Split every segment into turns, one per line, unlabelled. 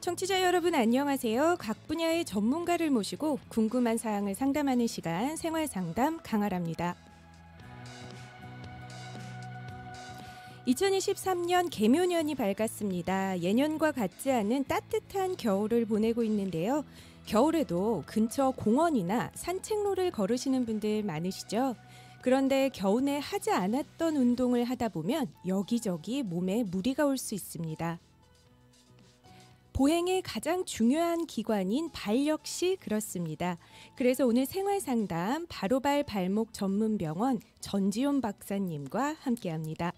청취자 여러분 안녕하세요. 각 분야의 전문가를 모시고 궁금한 사항을 상담하는 시간 생활상담 강아라입니다. 2023년 개묘년이 밝았습니다. 예년과 같지 않은 따뜻한 겨울을 보내고 있는데요. 겨울에도 근처 공원이나 산책로를 걸으시는 분들 많으시죠? 그런데 겨우내 하지 않았던 운동을 하다 보면 여기저기 몸에 무리가 올 수 있습니다. 보행의 가장 중요한 기관인 발 역시 그렇습니다. 그래서 오늘 생활상담 바로발 발목 전문병원 전지용 박사님과 함께합니다.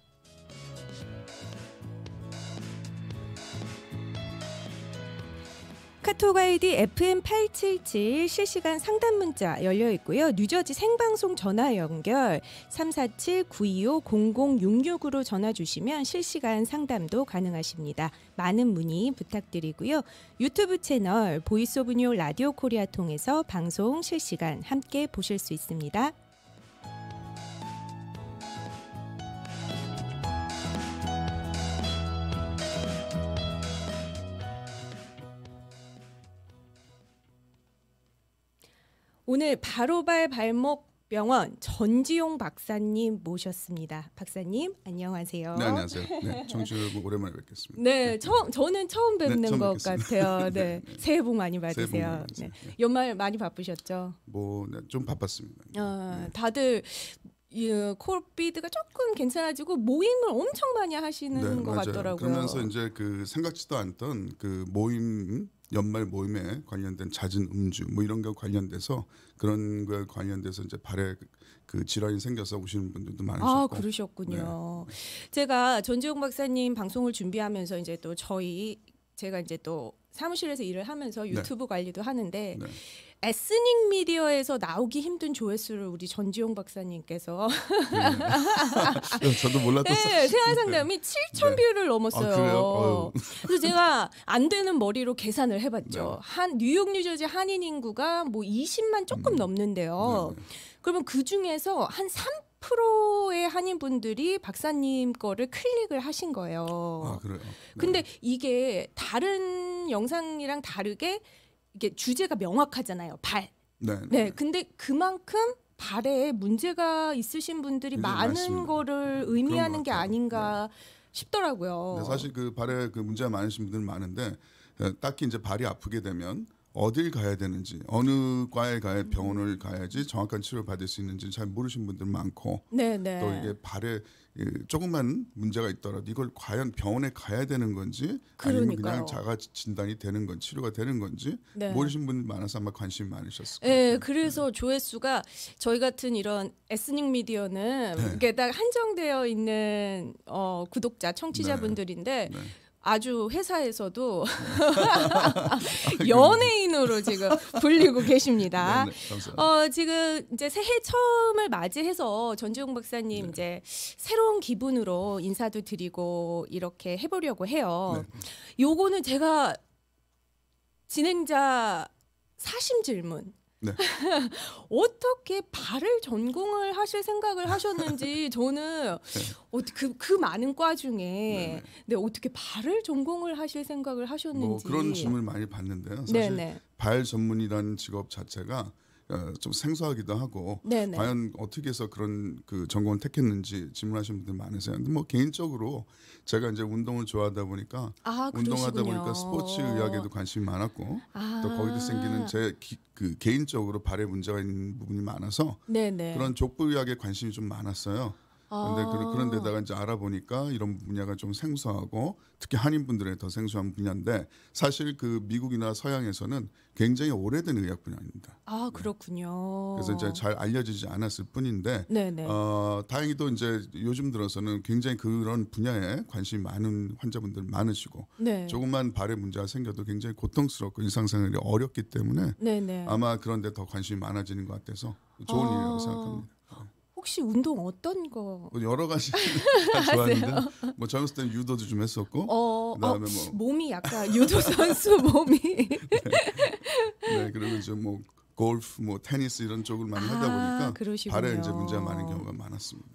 카톡 아이디 FM877 실시간 상담 문자 열려 있고요. 뉴저지 생방송 전화 연결 347-925-0066으로 전화 주시면 실시간 상담도 가능하십니다. 많은 문의 부탁드리고요. 유튜브 채널 보이스 오브 뉴 라디오 코리아 통해서 방송 실시간 함께 보실 수 있습니다. 오늘 바로발 발목 병원 전지용 박사님 모셨습니다. 박사님 안녕하세요.
네, 안녕하세요. 네, 청취자 여러분 오랜만에 뵙겠습니다.
네, 저는 처음 뵙는
처음
것
뵙겠습니다.
같아요. 네, 새해 복 많이 받으세요.
새해 복 많이 받으세요.
네. 연말 많이 바쁘셨죠?
좀 바빴습니다.
다들 코비드가 조금 괜찮아지고 모임을 엄청 많이 하시는 것
맞아요.
같더라고요.
그러면서 이제 그 생각지도 않던 그 모임 연말 모임에 관련된 잦은 음주 뭐 이런 거 관련돼서 그런 거에 관련돼서 이제 발에 그 질환이 생겨서 오시는 분들도 많으셨고.
아, 그러셨군요. 네. 제가 전지용 박사님 방송을 준비하면서 이제 또 제가 이제 또 사무실에서 일을 하면서 유튜브 관리도 하는데 에스닉 미디어에서 나오기 힘든 조회수를 우리 전지용 박사님께서
저도 몰랐던
생활상담이 7천 뷰를 넘었어요. 그래서 제가 안 되는 머리로 계산을 해봤죠. 뉴욕 뉴저지 한인 인구가 뭐 20만 조금 넘는데요. 그러면 그 중에서 한 3%의 한인분들이 박사님 거를 클릭을 하신 거예요.
아, 그래요?
근데 이게 다른 영상이랑 다르게 이게 주제가 명확하잖아요. 발. 네. 근데 그만큼 발에 문제가 있으신 분들이 많은
많습니다.
거를 의미하는 게 아닌가 싶더라고요.
네, 사실 그 발에 그 문제가 많으신 분들은 많은데 딱히 이제 발이 아프게 되면 어딜 가야 되는지 어느 과에 가야 병원을 가야지 정확한 치료를 받을 수 있는지 잘 모르시는 분들 많고 또 이게 발에 조금만 문제가 있더라도 이걸 과연 병원에 가야 되는 건지 아니면 그냥 자가 진단이 되는 건 치료가 되는 건지 모르시는 분들 많아서 아마 관심이 많으셨을 거예요.
네, 그래서 조회수가 저희 같은 이런 에스닉 미디어는 이게 딱 한정되어 있는 구독자 청취자분들인데 아주 회사에서도 연예인으로 지금 불리고 계십니다. 지금 이제 새해 처음을 맞이해서 전지용 박사님 이제 새로운 기분으로 인사도 드리고 이렇게 해보려고 해요. 요거는 제가 진행자 사심 질문. 어떻게 발을 전공을 하실 생각을 하셨는지 저는 그 많은 과 중에 어떻게 발을 전공을 하실 생각을 하셨는지
뭐 그런 질문을 많이 받는데요. 사실 발 전문이라는 직업 자체가 좀 생소하기도 하고 과연 어떻게 해서 그런 그 전공을 택했는지 질문하시는 분들 많으세요. 근데 뭐 개인적으로 제가 이제 운동을 좋아하다 보니까 운동하다 보니까 스포츠 의학에도 관심이 많았고 또 거기서 생기는 제 개인적으로 발에 문제가 있는 부분이 많아서 그런 족부 의학에 관심이 좀 많았어요. 그런 데다가 이제 알아보니까 이런 분야가 좀 생소하고 특히 한인분들의 더 생소한 분야인데 사실 그 미국이나 서양에서는 굉장히 오래된 의학 분야입니다.
아, 그렇군요.
그래서 이제 잘 알려지지 않았을 뿐인데 다행히도 이제 요즘 들어서는 굉장히 그런 분야에 관심이 많은 환자분들 많으시고 조금만 발에 문제가 생겨도 굉장히 고통스럽고 일상생활이 어렵기 때문에 아마 그런 데 더 관심이 많아지는 것 같아서 좋은 일이라고 생각합니다.
혹시 운동 어떤 거?
여러 가지 다 좋아하는데 뭐 젊었을 때는 유도도 좀 했었고 그다음에 뭐
몸이 약간 유도 선수 몸이
그리고 이제 뭐 골프, 뭐 테니스 이런 쪽을 많이 하다 보니까
그러시군요.
발에 이제 문제가 많은 경우가 많았습니다.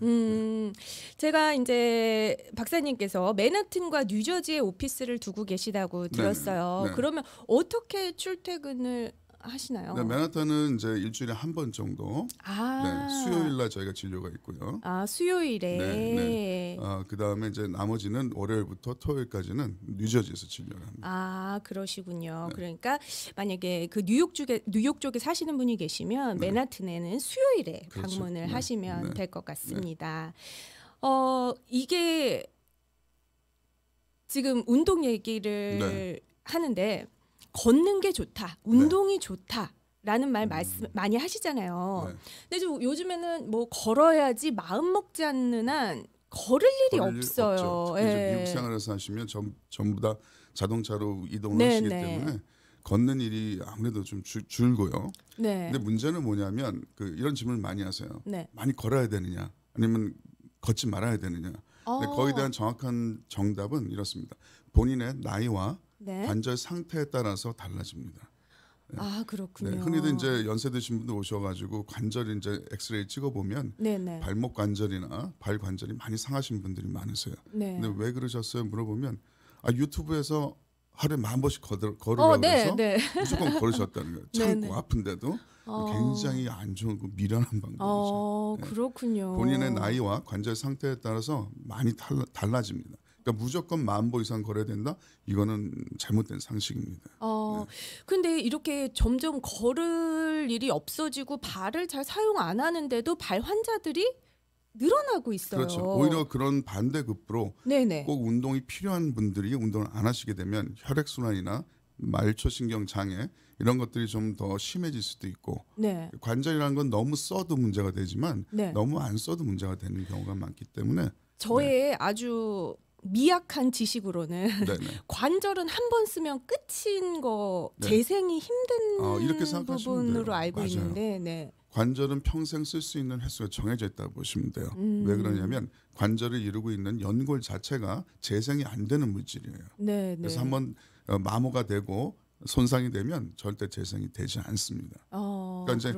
제가 이제 박사님께서 맨하튼과 뉴저지에 오피스를 두고 계시다고 들었어요.
네네. 네.
그러면 어떻게 출퇴근을 하시나요?
네, 맨하탄은 이제 일주일에 한 번 정도. 수요일 날 저희가 진료가 있고요.
수요일에.
네. 그다음에 이제 나머지는 월요일부터 토요일까지는 뉴저지에서 진료를 합니다.
그러시군요.
네.
그러니까 만약에 그 뉴욕 쪽에 사시는 분이 계시면 맨하튼에는 수요일에
그렇죠.
방문을 하시면 될 것 같습니다. 이게 지금 운동 얘기를 하는데 걷는 게 좋다, 운동이 좋다라는 말 말씀 많이 하시잖아요. 근데 좀 요즘에는 뭐 걸어야지 마음 먹지 않는 한 걸을 일이 없어요.
미국 생활에서 하시면 전부 다 자동차로 이동을 하시기 때문에 걷는 일이 아무래도 좀 줄고요. 근데 문제는 뭐냐면 이런 질문을 많이 하세요. 많이 걸어야 되느냐, 아니면 걷지 말아야 되느냐. 근데 거기에 대한 정확한 정답은 이렇습니다. 본인의 나이와 관절 상태에 따라서 달라집니다.
그렇군요.
흔히들 이제 연세 드신 분들 오셔가지고 관절 이제 엑스레이 찍어보면 발목 관절이나 발 관절이 많이 상하신 분들이 많으세요. 근데 왜 그러셨어요? 물어보면 유튜브에서 하루에 10,000번씩 걸으라고 해서 무조건 걸으셨다는 거예요. 참고 아픈데도 굉장히 안 좋은 미련한 방법이죠.
그렇군요.
본인의 나이와 관절 상태에 따라서 많이 달라집니다. 그러니까 무조건 10,000보 이상 걸어야 된다? 이거는 잘못된 상식입니다.
근데 이렇게 점점 걸을 일이 없어지고 발을 잘 사용 안 하는데도 발 환자들이 늘어나고 있어요.
그렇죠. 오히려 그런 반대급부로 꼭 운동이 필요한 분들이 운동을 안 하시게 되면 혈액순환이나 말초신경 장애 이런 것들이 좀 더 심해질 수도 있고 관절이라는 건 너무 써도 문제가 되지만 너무 안 써도 문제가 되는 경우가 많기 때문에
저의 아주 미약한 지식으로는 관절은 한 번 쓰면 끝인 거 재생이 힘든
이렇게 생각하시면
부분으로
돼요.
알고
맞아요.
있는데
관절은 평생 쓸 수 있는 횟수가 정해져 있다고 보시면 돼요. 왜 그러냐면 관절을 이루고 있는 연골 자체가 재생이 안 되는 물질이에요. 그래서 한번 마모가 되고 손상이 되면 절대 재생이 되지 않습니다. 그러니까 이제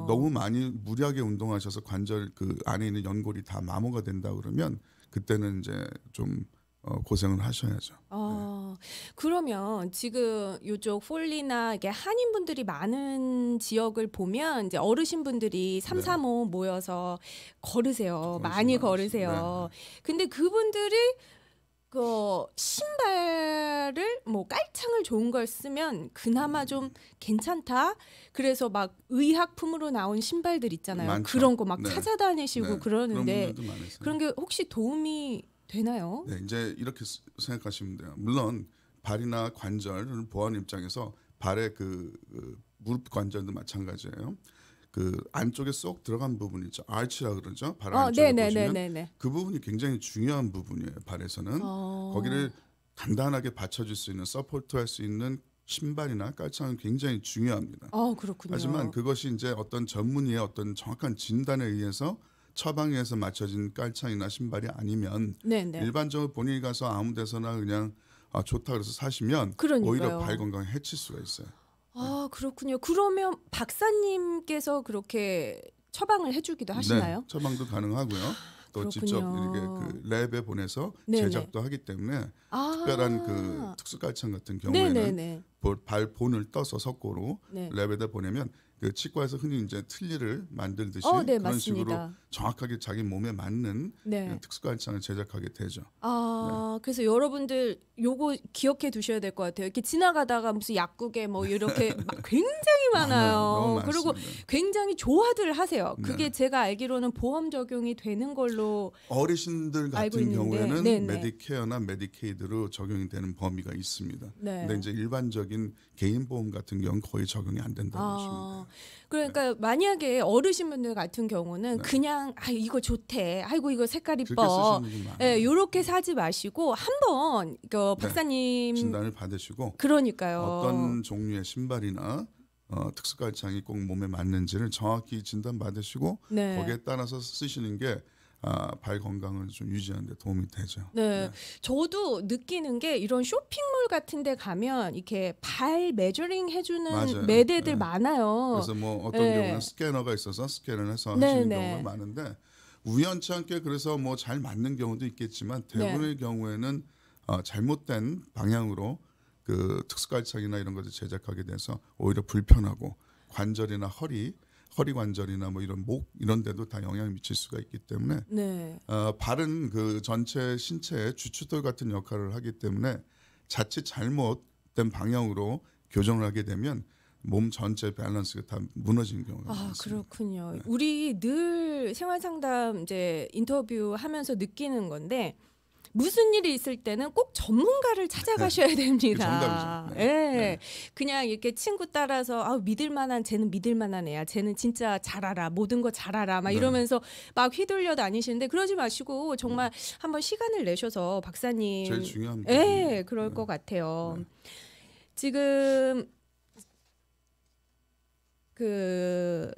너무 많이 무리하게 운동하셔서 관절 안에 있는 연골이 다 마모가 된다 그러면 그때는 이제 좀 고생을 하셔야죠.
그러면 지금 이쪽 폴리나 이게 한인분들이 많은 지역을 보면 이제 어르신분들이 3, 3호 모여서 걸으세요. 많이 걸으세요. 근데 그분들이 신발을 뭐 깔창을 좋은 걸 쓰면 그나마 좀 괜찮다. 그래서 막 의약품으로 나온 신발들 있잖아요.
많죠.
그런 거 막 찾아다니시고 그러는데 그런 게 혹시 도움이 되나요?
이제 이렇게 생각하시면 돼요. 물론 발이나 관절을 보호하는 입장에서 발의 무릎 관절도 마찬가지예요. 안쪽에 쏙 들어간 부분 있죠. 아치라 그러죠. 발 안쪽에 보시면 그 부분이 굉장히 중요한 부분이에요. 발에서는 거기를 단단하게 받쳐줄 수 있는 서포트할 수 있는 신발이나 깔창은 굉장히 중요합니다.
그렇군요.
하지만 그것이 이제 어떤 전문의의 어떤 정확한 진단에 의해서 처방해서 맞춰진 깔창이나 신발이 아니면 일반적으로 본인이 가서 아무 데서나 그냥 좋다 그래서 사시면 오히려 발 건강에 해칠 수가 있어요.
그렇군요. 그러면 박사님께서 그렇게 처방을 해주기도 하시나요?
처방도 가능하고요. 또 직접 이렇게 랩에 보내서 제작도 하기 때문에 특별한 특수 깔창 같은 경우에는 발 본을 떠서 석고로 랩에다 보내면 치과에서 흔히 이제 틀니를 만들듯이 그런
맞습니다.
식으로 정확하게 자기 몸에 맞는 특수 깔창을 제작하게 되죠.
그래서 여러분들 요거 기억해 두셔야 될 것 같아요. 이렇게 지나가다가 무슨 약국에 뭐 이렇게 막 굉장히 많아요. 그리고 굉장히 좋아들 하세요. 그게 제가 알기로는 보험 적용이 되는 걸로
어르신들 같은 경우에는 메디케어나 메디케이드로 적용이 되는 범위가 있습니다. 근데 이제 일반적인 개인 보험 같은 경우는 거의 적용이 안 된다고 보시면 돼요.
그러니까 만약에 어르신분들 같은 경우는 그냥 이거 좋대. 아이고 이거 색깔 이뻐. 요렇게 사지 마시고 한번 박사님
진단을 받으시고
그러니까요.
어떤 종류의 신발이나 특수 깔창이 꼭 몸에 맞는지를 정확히 진단 받으시고 거기에 따라서 쓰시는 게 발 건강을 좀 유지하는 데 도움이 되죠.
네. 저도 느끼는 게 이런 쇼핑몰 같은 데 가면 이렇게 발 메저링 해주는
맞아요.
매대들 많아요.
그래서 뭐 어떤 경우는 스캐너가 있어서 스캔을 해서 하시는 경우가 많은데 우연치 않게 그래서 뭐 잘 맞는 경우도 있겠지만 대부분의 경우에는 잘못된 방향으로 그 특수갈착이나 이런 것을 제작하게 돼서 오히려 불편하고 관절이나 허리 관절이나 뭐 이런 목 이런 데도 다 영향을 미칠 수가 있기 때문에 발은 그 전체 신체의 주춧돌 같은 역할을 하기 때문에 자칫 잘못된 방향으로 교정을 하게 되면 몸 전체 밸런스가 다 무너지는 경우가 많습니다.
그렇군요. 네. 우리 늘 생활상담 이제 인터뷰하면서 느끼는 건데 무슨 일이 있을 때는 꼭 전문가를 찾아가셔야 됩니다.
정답이죠.
네. 그냥 이렇게 친구 따라서 믿을만한 쟤는 믿을만한 애야. 쟤는 진짜 잘 알아. 모든 거 잘 알아. 막 이러면서 막 휘둘려 다니시는데 그러지 마시고 정말 한번 시간을 내셔서 박사님.
제일 중요한 부분.
네, 그럴 것 같아요. 지금 그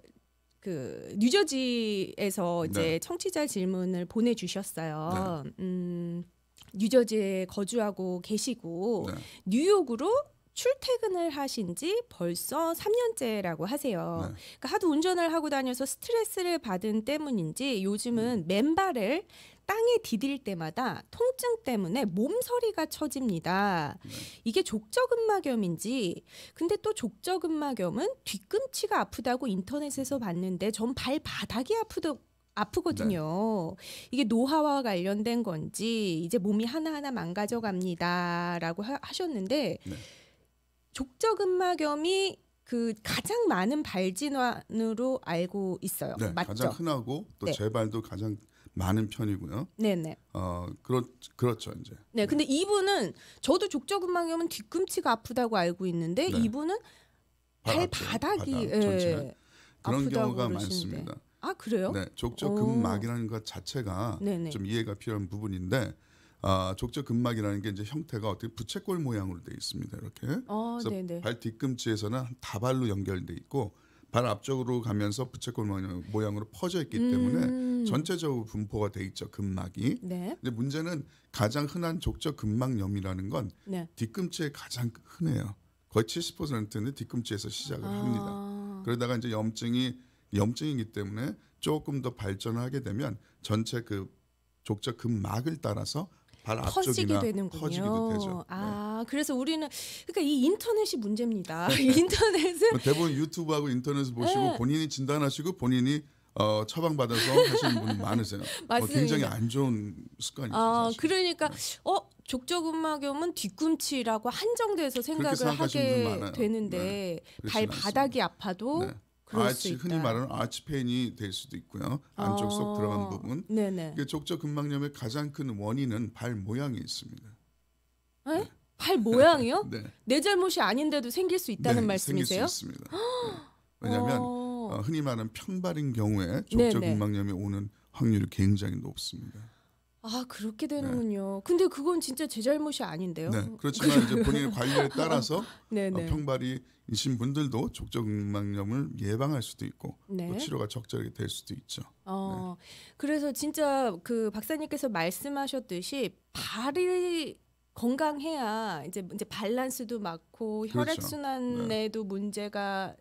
뉴저지에서 이제 청취자 질문을 보내주셨어요. 뉴저지에 거주하고 계시고 뉴욕으로 출퇴근을 하신 지 벌써 3년째라고 하세요. 그러니까 하도 운전을 하고 다녀서 스트레스를 받은 때문인지 요즘은 맨발을 땅에 디딜 때마다 통증 때문에 몸서리가 처집니다. 이게 족저근막염인지 근데 또 족저근막염은 뒤꿈치가 아프다고 인터넷에서 봤는데 전 발바닥이 아프거든요. 이게 노화와 관련된 건지 이제 몸이 하나하나 망가져 갑니다라고 하셨는데 족저근막염이 그 가장 많은 발진환으로 알고 있어요. 맞죠?
가장 흔하고 또 재발도 가장 많은 편이고요.
네네.
그렇죠 이제.
네, 근데 이분은 저도 족저근막염은 뒤꿈치가 아프다고 알고 있는데 이분은 발바닥이
전체 그런
아프다고
경우가
그러시는데.
많습니다.
아 그래요?
네, 족저근막이라는 것 자체가 좀 이해가 필요한 부분인데 족저근막이라는 게 이제 형태가 어떻게 부채꼴 모양으로 돼 있습니다. 이렇게. 그래서 발 뒤꿈치에서는 다발로 연결돼 있고. 발 앞쪽으로 가면서 부채꼴 모양으로 퍼져 있기 때문에 전체적으로 분포가 돼 있죠. 근막이. 근데 문제는 가장 흔한 족저근막염이라는 건 뒤꿈치에 가장 흔해요. 거의 70%는 뒤꿈치에서 시작을 합니다. 그러다가 이제 염증이기 때문에 조금 더 발전을 하게 되면 전체 그 족저근막을 따라서 발 앞쪽이나 퍼지기도 되죠.
그래서 우리는 그러니까 이 인터넷이 문제입니다. 인터넷은
대부분 유튜브하고 인터넷을 보시고 본인이 진단하시고 본인이 처방받아서 하시는 분 많으세요. 굉장히 안 좋은 습관이죠. 사실.
그러니까 족저근막염은 뒤꿈치라고 한정돼서 생각을 하게 되는데 발바닥이 아파도
흔히 말하는 아치페인이 될 수도 있고요. 안쪽 쏙 들어간 부분. 족저근막염의 가장 큰 원인은 발 모양이 있습니다.
발 모양이요? 내 잘못이 아닌데도 생길 수 있다는 말씀이세요?
생길 수 있습니다. 왜냐하면 흔히 말하는 평발인 경우에 족저근막염이 오는 확률이 굉장히 높습니다.
그렇게 되는군요. 근데 그건 진짜 제 잘못이 아닌데요.
그렇지만 이제 본인의 관리에 따라서 평발이신 분들도 족저근막염을 예방할 수도 있고 또 치료가 적절하게 될 수도 있죠.
그래서 진짜 그 박사님께서 말씀하셨듯이 발이 건강해야 이제 밸런스도 맞고 혈액 순환에도 문제가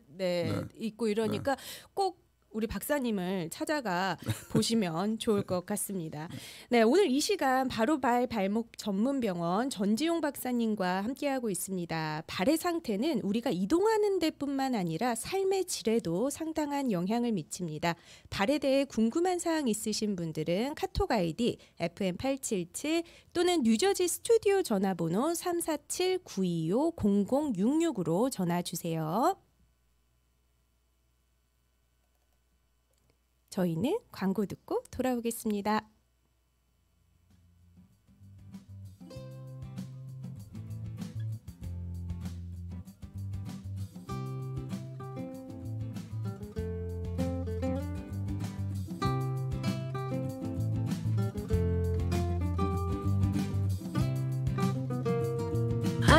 있고 이러니까 꼭 우리 박사님을 찾아가 보시면 좋을 것 같습니다. 오늘 이 시간 바로발 발목 전문병원 전지용 박사님과 함께하고 있습니다. 발의 상태는 우리가 이동하는 데뿐만 아니라 삶의 질에도 상당한 영향을 미칩니다. 발에 대해 궁금한 사항 있으신 분들은 카톡 아이디 FM877 또는 뉴저지 스튜디오 전화번호 347-925-0066으로 전화 주세요. 저희는 광고 듣고 돌아오겠습니다.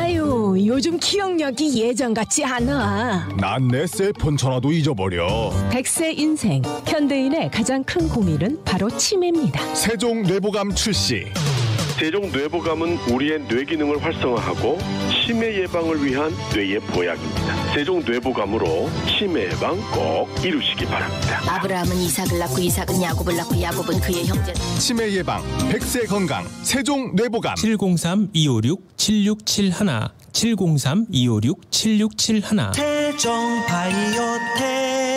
아유, 요즘 기억력이 예전 같지 않아.
난 내 셀폰 전화도 잊어버려.
100세 인생, 현대인의 가장 큰 고민은 바로 치매입니다.
세종 뇌보감 출시.
세종 뇌보감은 우리의 뇌 기능을 활성화하고 치매 예방을 위한 뇌의 보약입니다. 세종 뇌보감으로 치매 예방 꼭 이루시기 바랍니다.
아브라함은 이삭을 낳고 이삭은 야곱을 낳고 야곱은 그의 형제.
치매 예방, 100세 건강, 세종 뇌보감.
703-256-7671 703-256-7671
세종 바이오텍.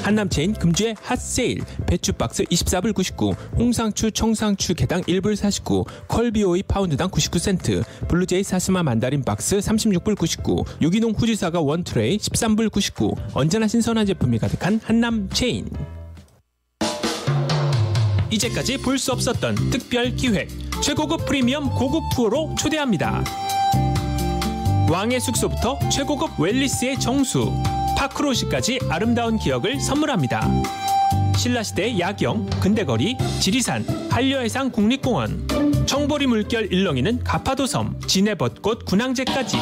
한남체인 금주의 핫세일 배추 박스 24불 99, 홍상추 청상추 개당 1불 49, 컬비오이 파운드당 99센트, 블루제이 사스마 만다린 박스 36불 99, 유기농 후지사과 원트레이 13불 99. 언제나 신선한 제품이 가득한 한남체인. 이제까지 볼 수 없었던 특별 기획, 최고급 프리미엄 고급 투어로 초대합니다. 왕의 숙소부터 최고급 웰리스의 정수, 파크로시까지 아름다운 기억을 선물합니다. 신라시대 야경, 근대거리, 지리산, 한려해상 국립공원, 청보리 물결 일렁이는 가파도섬, 진해벚꽃 군항제까지.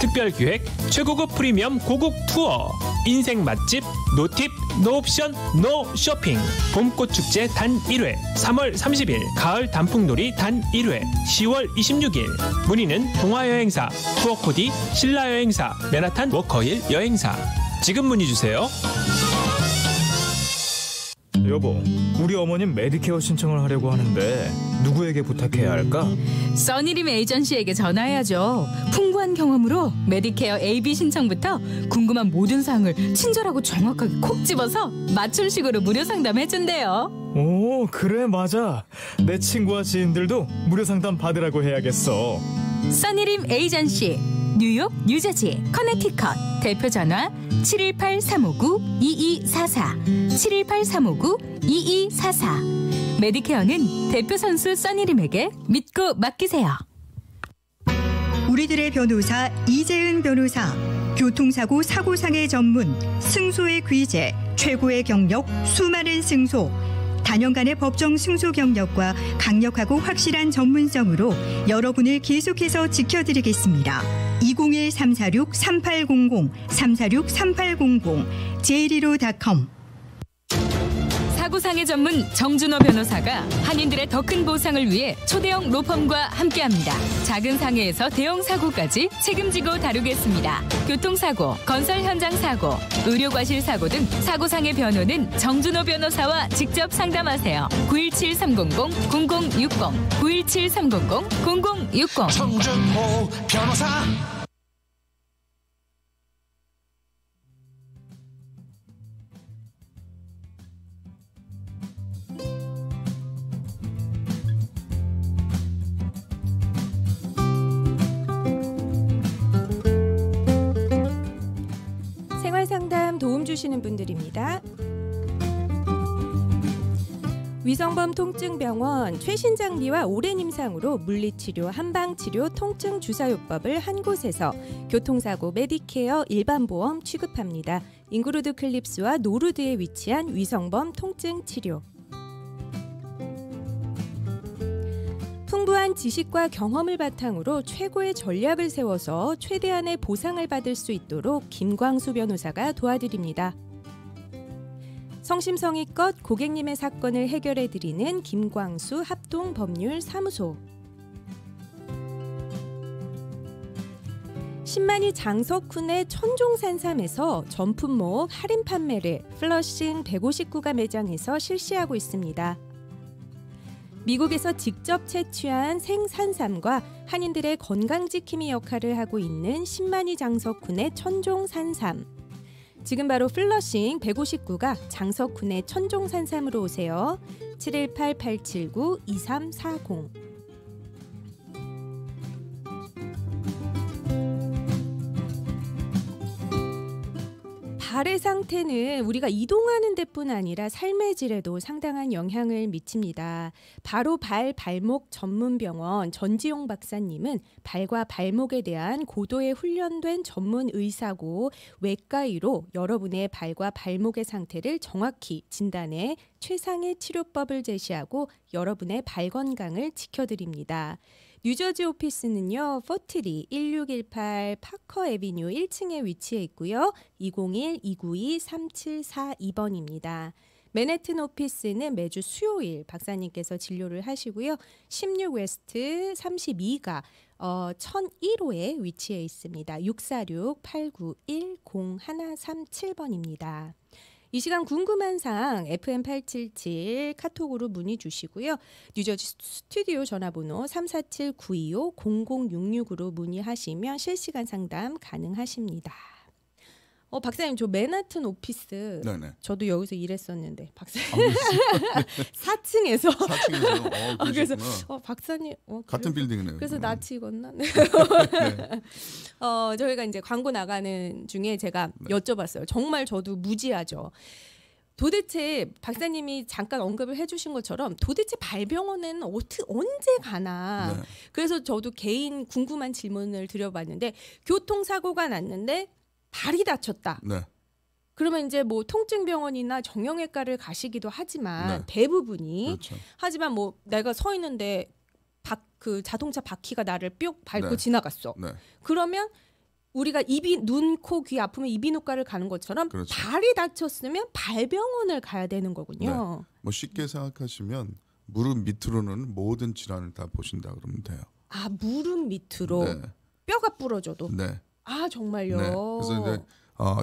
특별기획 최고급 프리미엄 고급 투어, 인생 맛집 노팁 노옵션 노쇼핑. 봄꽃축제 단 1회 3월 30일, 가을 단풍놀이 단 1회 10월 26일. 문의는 동아여행사, 투어코디, 신라여행사, 맨하탄 워커힐 여행사. 지금 문의주세요.
여보, 우리 어머님 메디케어 신청을 하려고 하는데 누구에게 부탁해야 할까?
써니림 에이전시에게 전화해야죠. 풍부한 경험으로 메디케어 AB 신청부터 궁금한 모든 사항을 친절하고 정확하게 콕 집어서 맞춤식으로 무료 상담해준대요.
오, 그래, 맞아. 내 친구와 지인들도 무료 상담 받으라고 해야겠어.
써니림 에이전시, 뉴욕, 뉴저지, 커네티컷. 대표 전화 718-359-2244 718-359-2244. 메디케어는 대표 선수 써니림에게 믿고 맡기세요.
우리들의 변호사 이재은 변호사. 교통사고 사고상해 전문, 승소의 귀재, 최고의 경력, 수많은 승소. 단연간의 법정 승소 경력과 강력하고 확실한 전문성으로 여러분을 계속해서 지켜드리겠습니다. 201-346-3800, 346-3800, j115.com.
사고상해 전문 정준호 변호사가 한인들의 더 큰 보상을 위해 초대형 로펌과 함께합니다. 작은 상해에서 대형 사고까지 책임지고 다루겠습니다. 교통사고, 건설 현장 사고, 의료과실 사고 등 사고상해 변호는 정준호 변호사와 직접 상담하세요. 917-300-0060 917-300-0060
정준호 변호사.
생활상담 도움 주시는 분들입니다. 위성범 통증병원 최신 장비와 오랜 임상으로 물리치료, 한방치료, 통증 주사요법을 한 곳에서 교통사고, 메디케어, 일반보험 취급합니다. 잉그루드 클립스와 노르드에 위치한 위성범 통증치료. 풍부한 지식과 경험을 바탕으로 최고의 전략을 세워서 최대한의 보상을 받을 수 있도록 김광수 변호사가 도와드립니다. 성심성의껏 고객님의 사건을 해결해드리는 김광수 합동법률사무소. 신만이 장석훈의 천종산삼에서 전품목 할인 판매를 플러싱 159가 매장에서 실시하고 있습니다. 미국에서 직접 채취한 생산삼과 한인들의 건강지킴이 역할을 하고 있는 신만이 장석훈의 천종산삼. 지금 바로 플러싱 159가 장석훈의 천종산삼으로 오세요. 718-879-2340. 발의 상태는 우리가 이동하는 데뿐 아니라 삶의 질에도 상당한 영향을 미칩니다. 바로 발목 전문병원 전지용 박사님은 발과 발목에 대한 고도의 훈련된 전문 의사고 외과의로 여러분의 발과 발목의 상태를 정확히 진단해 최상의 치료법을 제시하고 여러분의 발 건강을 지켜드립니다. 뉴저지 오피스는요. 포트리 1618 파커 애비뉴 1층에 위치해 있고요. 201-292-3742번입니다. 맨해튼 오피스는 매주 수요일 박사님께서 진료를 하시고요. 16 웨스트 32가 1001호에 위치해 있습니다. 646-891-0137번입니다. 이 시간 궁금한 사항 FM877 카톡으로 문의 주시고요. 뉴저지 스튜디오 전화번호 347-925-0066으로 문의하시면 실시간 상담 가능하십니다. 박사님, 저 맨하튼 오피스.
네네.
저도 여기서 일했었는데 박사님 4층에서.
4층에서.
그래서 박사님
같은 빌딩이네요.
그래서 낯이 익었나? 네. 저희가 이제 광고 나가는 중에 제가 여쭤봤어요. 정말 저도 무지하죠. 도대체 박사님이 잠깐 언급을 해주신 것처럼 도대체 발병원에는 언제 가나. 네. 그래서 저도 개인 궁금한 질문을 드려봤는데 교통사고가 났는데 발이 다쳤다. 네. 그러면 이제 뭐 통증병원이나 정형외과를 가시기도 하지만 네. 대부분이 그렇죠. 하지만 뭐 내가 서 있는데 그 자동차 바퀴가 나를 뿅 밟고 네. 지나갔어. 네. 그러면 우리가 눈, 코, 귀 아프면 이비인후과를 가는 것처럼 그렇죠. 발이 다쳤으면 발병원을 가야 되는 거군요.
네. 뭐 쉽게 생각하시면 무릎 밑으로는 모든 질환을 다 보신다 그러면 돼요.
아, 무릎 밑으로 네. 뼈가 부러져도. 네. 아, 정말요.
네. 그래서 이제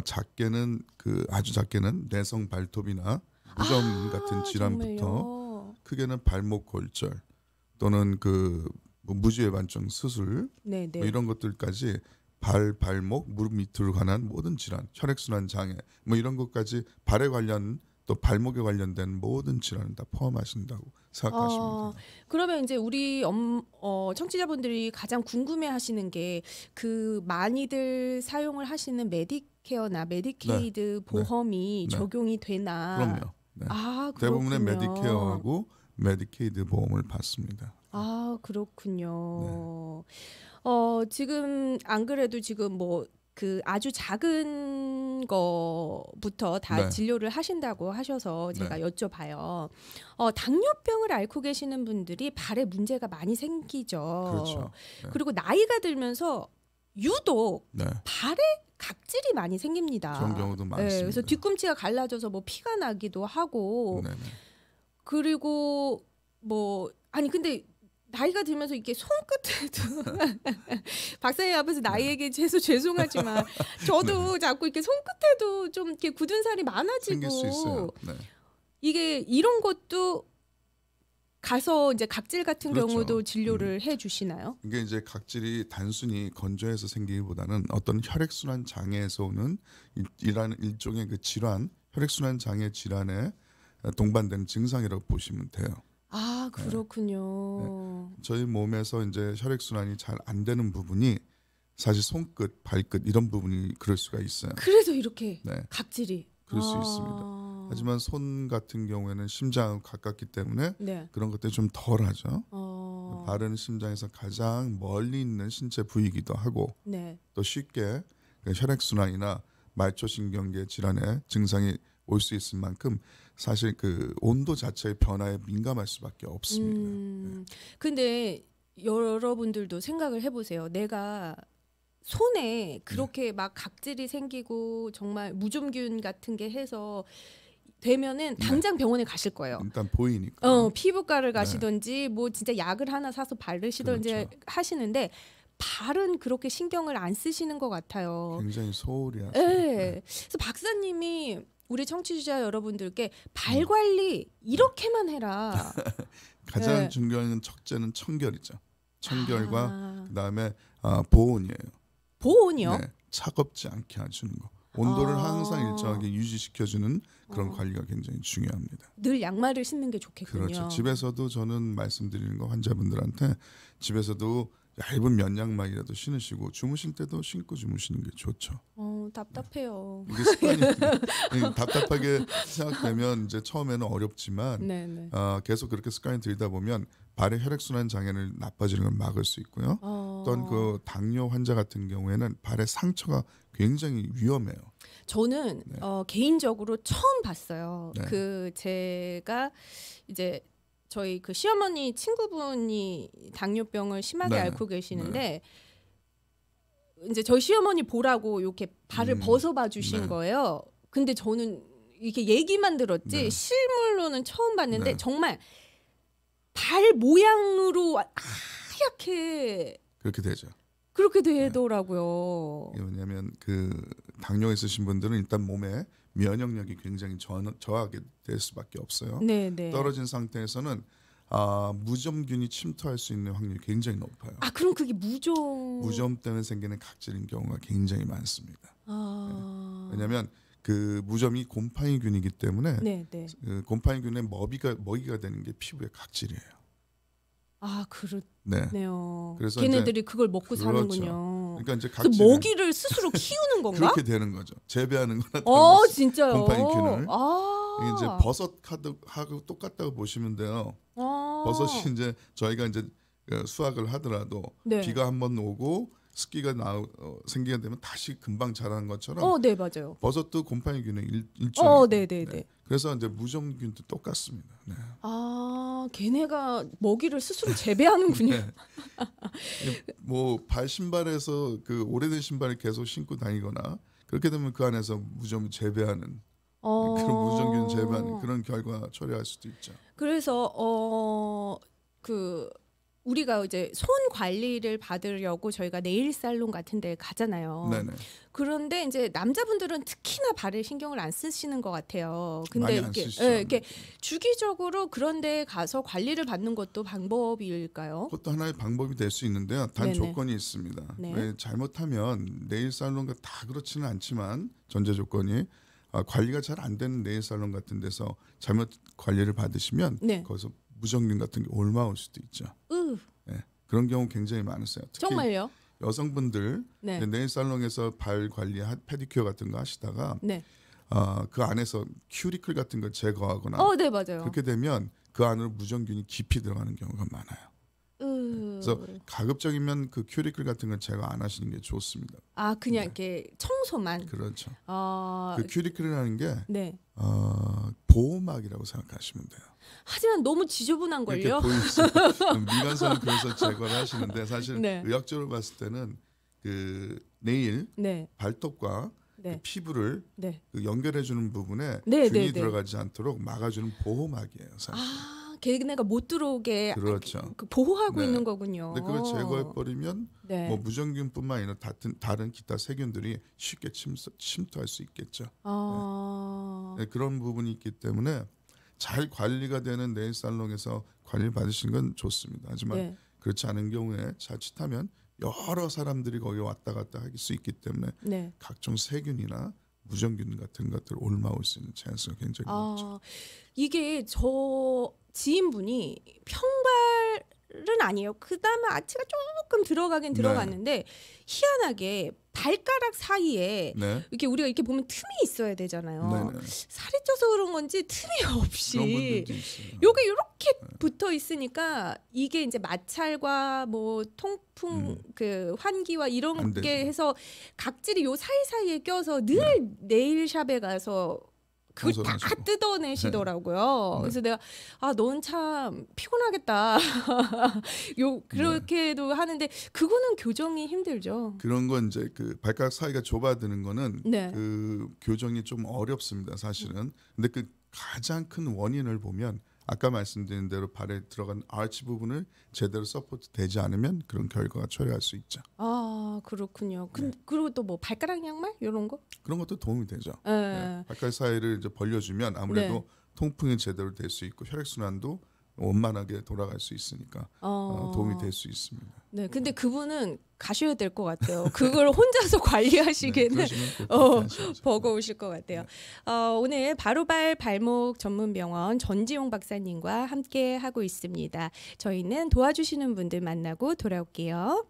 작게는 아주 작게는 내성 발톱이나 무좀 같은 질환부터 정말요? 크게는 발목 골절 또는 뭐 무지외반증 수술 뭐 이런 것들까지 발목, 무릎 밑으로 관한 모든 질환, 혈액순환 장애 뭐 이런 것까지 발에 관련 또 발목에 관련된 모든 질환을 다 포함하신다고 생각하시면 돼요.
그러면 이제 우리 청취자분들이 가장 궁금해하시는 게 그 많이들 사용을 하시는 메디케어나 메디케이드 네. 보험이 네. 적용이 되나?
그럼요. 네. 아, 대부분의 메디케어하고 메디케이드 보험을 받습니다.
아, 그렇군요. 네. 지금 안 그래도 지금 뭐 그 아주 작은 거부터 다 네. 진료를 하신다고 하셔서 제가 네. 여쭤봐요. 당뇨병을 앓고 계시는 분들이 발에 문제가 많이 생기죠.
그렇죠. 네.
그리고 나이가 들면서 유독 네. 발에 각질이 많이 생깁니다.
그런 경우도 많습니다. 네,
그래서 뒤꿈치가 갈라져서 뭐 피가 나기도 하고
네네.
그리고 뭐 근데 나이가 들면서 이렇게 손끝에도 박사님 앞에서 나이 얘기해서 죄송하지만 저도 네. 자꾸 이렇게 손끝에도 좀 이렇게 굳은 살이 많아지고
생길 수 있어요. 네.
이게 이런 것도 가서 이제 각질 같은 그렇죠. 경우도 진료를 해주시나요?
이게 이제 각질이 단순히 건조해서 생기기보다는 어떤 혈액순환 장애에서 오는 일종의 그 질환, 혈액순환 장애 질환에 동반되는 증상이라고 보시면 돼요.
아, 그렇군요.
네. 저희 몸에서 이제 혈액순환이 잘 안 되는 부분이 사실 손끝, 발끝 이런 부분이 그럴 수가 있어요.
그래서 이렇게 네. 각질이.
그럴 수 있습니다. 하지만 손 같은 경우에는 심장하고 가깝기 때문에
네.
그런 것들이 좀 덜하죠. 발은 심장에서 가장 멀리 있는 신체 부위이기도 하고
네.
또 쉽게 혈액순환이나 말초신경계 질환의 증상이 올 수 있을 만큼 사실 그 온도 자체의 변화에 민감할 수밖에 없습니다.
네. 근데 여러분들도 생각을 해보세요. 내가 손에 그렇게 막 각질이 생기고 정말 무좀균 같은 게 해서 되면은 당장 병원에 가실 거예요.
일단 보이니까.
피부과를 가시든지 뭐 진짜 약을 하나 사서 바르시든지 그렇죠. 하시는데 발은 그렇게 신경을 안 쓰시는 것 같아요.
굉장히 소홀히 하시죠.
네. 그래서 박사님이 우리 청취자 여러분들께 발 관리 이렇게만 해라.
가장
네.
중요한 첫째는 청결이죠. 청결과 그다음에 보온이에요.
보온이요?
네, 차갑지 않게 해주는 거. 온도를 항상 일정하게 유지시켜주는 그런 관리가 굉장히 중요합니다.
늘 양말을 신는 게 좋겠군요.
그렇죠. 집에서도 저는 말씀드리는 거 환자분들한테 집에서도 얇은 면양말이라도 신으시고 주무실 때도 신고 주무시는 게 좋죠.
답답해요.
이게 습관이 답답하게 생각되면 이제 처음에는 어렵지만 계속 그렇게 습관이 들이다 보면 발의 혈액순환 장애를 나빠지는 걸 막을 수 있고요. 또한 그 당뇨 환자 같은 경우에는 발의 상처가 굉장히 위험해요.
저는 개인적으로 처음 봤어요. 그 제가 이제 저희 그 시어머니 친구분이 당뇨병을 심하게
네.
앓고 계시는데
네.
이제 저희 시어머니 보라고 이렇게 발을 벗어봐 주신
네.
거예요. 근데 저는 이렇게 얘기만 들었지
네.
실물로는 처음 봤는데
네.
정말 발 모양으로 하얗게
그렇게 되죠.
그렇게 되더라고요.
이게 뭐냐면 그 당뇨 있으신 분들은 일단 몸에 면역력이 굉장히 저하게 될 수밖에 없어요.
네, 네.
떨어진 상태에서는 무좀균이 침투할 수 있는 확률이 굉장히 높아요.
아, 그럼 그게 무좀
때문에 생기는 각질인 경우가 굉장히 많습니다.
네.
왜냐하면 그 무좀이 곰팡이균이기 때문에
네, 네.
그 곰팡이균의 먹이가 되는 게 피부의 각질이에요.
아, 그렇네요.
네. 그래서
걔네들이 그걸 먹고
그렇죠.
사는군요.
그러니까 이제
그 먹이를 스스로 키우는 건가?
그렇게 되는 거죠. 재배하는 거나
진짜요?
곰팡이균을.
아.
이게 이제 버섯하고 똑같다고 보시면 돼요. 버섯이 이제 저희가 이제 수확을 하더라도
네.
비가 한번 오고 습기가 생기게 되면 다시 금방 자라는 것처럼.
네, 맞아요.
버섯도 곰팡이균의 일종이에요.
네.
그래서 이제 무좀균도 똑같습니다. 네.
아, 걔네가 먹이를 스스로 재배하는군요.
네. 뭐 발 신발에서 그 오래된 신발을 계속 신고 다니거나 그렇게 되면 그 안에서 무좀을 재배하는 그런 무좀균 재배하는 그런 결과 초래할 수도 있죠.
그래서 우리가 이제 손 관리를 받으려고 저희가 네일 살론 같은 데 가잖아요.
네네.
그런데 이제 남자분들은 특히나 발에 신경을 안 쓰시는 것 같아요. 근데 이렇게 주기적으로 그런 데 가서 관리를 받는 것도 방법일까요?
그것도 하나의 방법이 될 수 있는데요. 단
네네.
조건이 있습니다.
네.
왜 잘못하면 네일 살론과 다 그렇지는 않지만 전제 조건이 관리가 잘 안 되는 네일 살론 같은 데서 잘못 관리를 받으시면
네.
거기서 무좀균 같은 게 올라올 수도 있죠. 네. 그런 경우 굉장히 많으세요. 특히
정말요?
여성분들
네.
네일 살롱에서 발 관리, 페디큐어 같은 거 하시다가
네.
그 안에서 큐리클 같은 걸 제거하거나
네, 맞아요.
그렇게 되면 그 안으로 무좀균이 깊이 들어가는 경우가 많아요. 그래서 가급적이면 그 큐리클 같은 걸 제거 안 하시는 게 좋습니다.
그냥 이렇게 청소만.
그렇죠. 그 큐리클이라는 게
네.
보호막이라고 생각하시면 돼요.
하지만 너무 지저분한 걸요.
이렇게 보이죠. 미간살은 그래서 제거를 하시는데 사실
네.
의학적으로 봤을 때는 그 네일 발톱과 그 피부를 그 연결해주는 부분에 균이 들어가지 않도록 막아주는 보호막이에요. 사실.
걔네가 못 들어오게
그렇죠.
보호하고 있는 거군요.
근데 그걸 제거해버리면 뭐 무좀균뿐만 아니라 다른 기타 세균들이 쉽게 침투할 수 있겠죠. 네, 그런 부분이 있기 때문에 잘 관리가 되는 네일 살롱에서 관리를 받으시는 건 좋습니다. 하지만 그렇지 않은 경우에 자칫하면 여러 사람들이 거기 왔다 갔다 할 수 있기 때문에 각종 세균이나 무좀균 같은 것들 올라올 수 있는 찬스가 굉장히 높죠.
이게 저 지인분이 평발은 아니에요. 그다음에 아치가 조금 들어가긴 들어갔는데 희한하게 발가락 사이에 이렇게 우리가 이렇게 보면 틈이 있어야 되잖아요. 살이 쪄서 그런 건지 틈이 없이 요게 이렇게 붙어 있으니까 이게 이제 마찰과 뭐 통풍 그 환기와 이런 게 해서 각질이 요 사이사이에 껴서 늘 네일샵에 가서 그걸 다 뜯어내시더라고요. 그래서 내가 넌 참 피곤하겠다. 그렇게도 하는데 그거는 교정이 힘들죠.
그런 건 이제 그 발가락 사이가 좁아드는 거는 그 교정이 좀 어렵습니다. 사실은. 근데 그 가장 큰 원인을 보면 아까 말씀드린 대로 발에 들어간 아치 부분을 제대로 서포트 되지 않으면 그런 결과가 초래할 수 있죠.
그렇군요. 그리고 또 뭐 발가락 양말 이런 거?
그런 것도 도움이 되죠. 발가락 사이를 이제 벌려주면 아무래도 통풍이 제대로 될 수 있고 혈액순환도 원만하게 돌아갈 수 있으니까 도움이 될 수 있습니다.
네, 근데 그분은 가셔야 될 것 같아요. 그걸 혼자서 관리하시기에는 버거우실 것 같아요. 오늘 바로발 발목 전문병원 전지용 박사님과 함께 하고 있습니다. 저희는 도와주시는 분들 만나고 돌아올게요.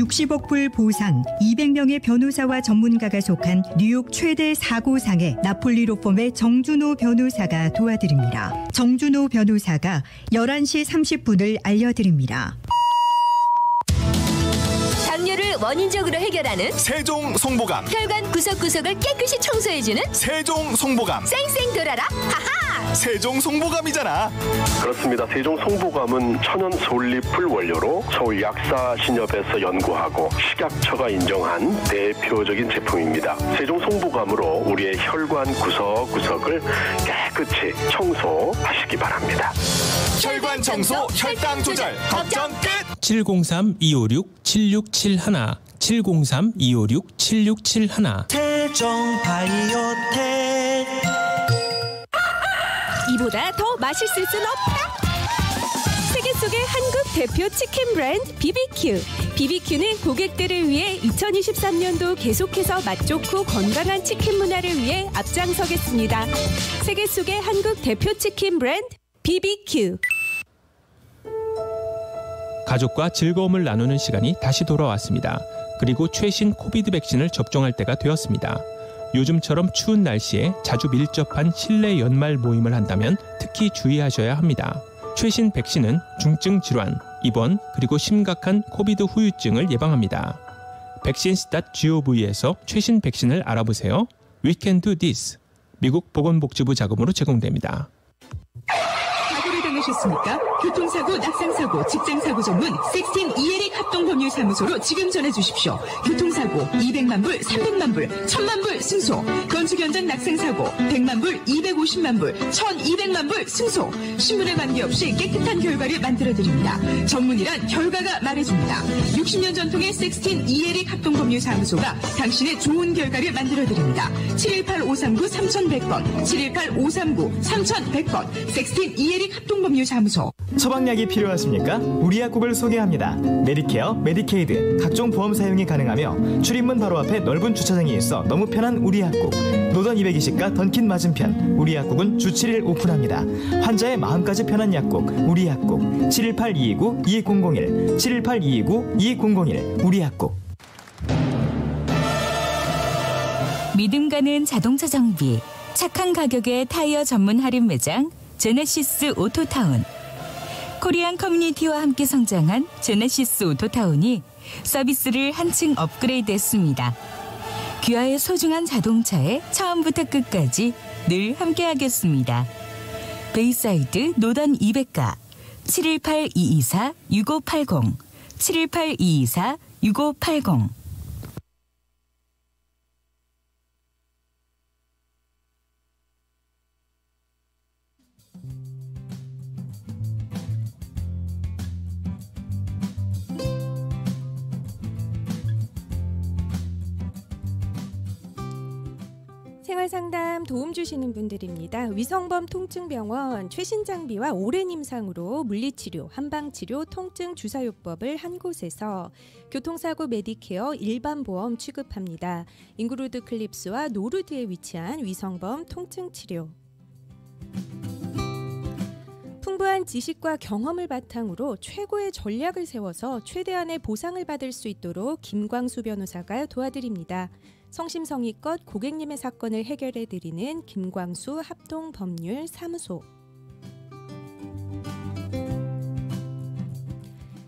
60억 불 보상, 200명의 변호사와 전문가가 속한 뉴욕 최대 사고상에 나폴리 로펌의 정준호 변호사가 도와드립니다. 정준호 변호사가 11시 30분을 알려드립니다.
당뇨를 원인적으로 해결하는
세종 송보감.
혈관 구석구석을 깨끗이 청소해주는
세종 송보감.
쌩쌩 돌아라. 하하.
세종 송보감이잖아.
그렇습니다. 세종 송보감은 천연 솔잎을 원료로 서울 약사신협에서 연구하고 식약처가 인정한 대표적인 제품입니다. 세종 송보감으로 우리의 혈관 구석구석을 깨끗이 청소하시기 바랍니다.
혈관 청소, 혈당 조절, 걱정 끝.
703-256-7671 703-256-7671
세종 바이오텍.
이보다 더 맛있을 순 없다. 세계 속의 한국 대표 치킨 브랜드 BBQ. BBQ는 고객들을 위해 2023년도 계속해서 맛 좋고 건강한 치킨 문화를 위해 앞장서겠습니다. 세계 속의 한국 대표 치킨 브랜드 BBQ.
가족과 즐거움을 나누는 시간이 다시 돌아왔습니다. 그리고 최신 코비드 백신을 접종할 때가 되었습니다. 요즘처럼 추운 날씨에 자주 밀접한 실내 연말 모임을 한다면 특히 주의하셔야 합니다. 최신 백신은 중증 질환, 입원, 그리고 심각한 코비드 후유증을 예방합니다. vaccines.gov에서 최신 백신을 알아보세요. We can do this. 미국 보건복지부 자금으로 제공됩니다.
사고를 당하셨습니까? 교통사고, 낙상사고, 직장사고 전문 섹스틴 이에릭 합동법률사무소로 지금 전해주십시오. 교통사고 200만 불, 300만 불, 1000만 불 승소. 건축 현장 낙상사고 100만 불, 250만 불, 1200만 불 승소. 신분에 관계없이 깨끗한 결과를 만들어드립니다. 전문이란 결과가 말해줍니다. 60년 전통의 섹스틴 이에릭 합동법률사무소가 당신의 좋은 결과를 만들어드립니다. 718-539-3100번, 718-539-3100번, 섹스틴 이에릭 합동법률사무소.
처방약이 필요하십니까? 우리 약국을 소개합니다. 메디케어, 메디케이드, 각종 보험 사용이 가능하며 출입문 바로 앞에 넓은 주차장이 있어 너무 편한 우리 약국. 노던 220가 던킨 맞은편. 우리 약국은 주 7일 오픈합니다. 환자의 마음까지 편한 약국. 우리 약국. 718-229-2201, 718-229-2201. 우리 약국.
믿음 가는 자동차 정비, 착한 가격의 타이어 전문 할인 매장 제네시스 오토타운. 코리안 커뮤니티와 함께 성장한 제네시스 오토타운이 서비스를 한층 업그레이드했습니다. 귀하의 소중한 자동차에 처음부터 끝까지 늘 함께하겠습니다. 베이사이드 노던 200가 718-224-6580, 718-224-6580.
생활상담 도움 주시는 분들입니다. 위성범 통증병원 최신 장비와 오랜 임상으로 물리치료, 한방치료, 통증 주사요법을 한 곳에서 교통사고 메디케어 일반보험 취급합니다. 잉그루드 클립스와 노르드에 위치한 위성범 통증치료. 풍부한 지식과 경험을 바탕으로 최고의 전략을 세워서 최대한의 보상을 받을 수 있도록 김광수 변호사가 도와드립니다. 성심성의껏 고객님의 사건을 해결해드리는 김광수 합동법률사무소.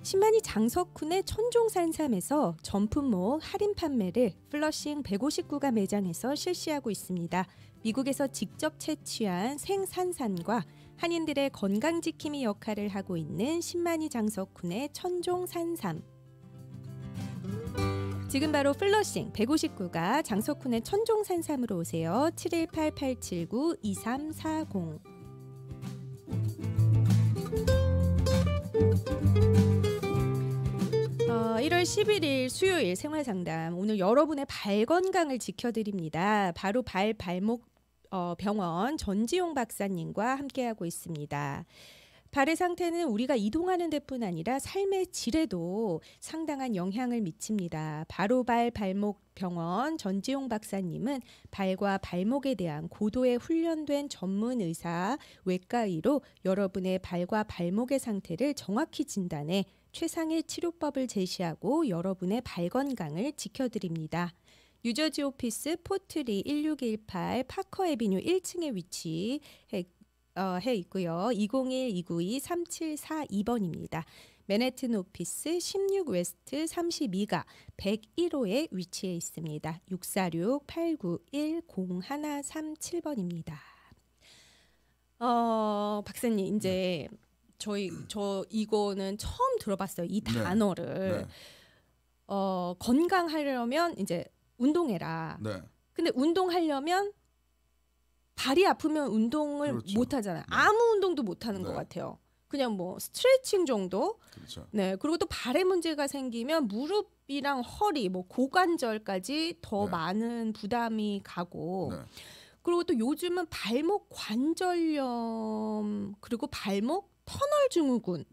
신만이 장석훈의 천종산삼에서 전품목 할인 판매를 플러싱 159가 매장에서 실시하고 있습니다. 미국에서 직접 채취한 생산산과 한인들의 건강지킴이 역할을 하고 있는 신만이 장석훈의 천종산삼. 지금 바로 플러싱 159가 장석훈의 천종산삼으로 오세요. 718-879-2340. 1월 11일 수요일 생활상담. 오늘 여러분의 발 건강을 지켜드립니다. 바로 발목 병원 전지용 박사님과 함께하고 있습니다. 발의 상태는 우리가 이동하는 데뿐 아니라 삶의 질에도 상당한 영향을 미칩니다. 바로발 발목 병원 전지용 박사님은 발과 발목에 대한 고도의 훈련된 전문 의사, 외과의로 여러분의 발과 발목의 상태를 정확히 진단해 최상의 치료법을 제시하고 여러분의 발 건강을 지켜드립니다. 뉴저지 오피스 포트리 1618 파커 애비뉴 1층에 위치해 있고요. 201-292-3742번입니다. 맨해튼 오피스 16 웨스트 32가 101호에 위치해 있습니다. 646-891-0137번입니다. 박사님 이제 저 이거는 처음 들어봤어요. 이 단어를. 건강하려면 이제 운동해라. 근데 운동하려면 발이 아프면 운동을 못 하잖아요. 아무 운동도 못 하는 것 같아요. 그냥 뭐 스트레칭 정도. 네. 그리고 또 발에 문제가 생기면 무릎이랑 허리, 뭐 고관절까지 더 많은 부담이 가고. 그리고 또 요즘은 발목 관절염 그리고 발목 터널 증후군.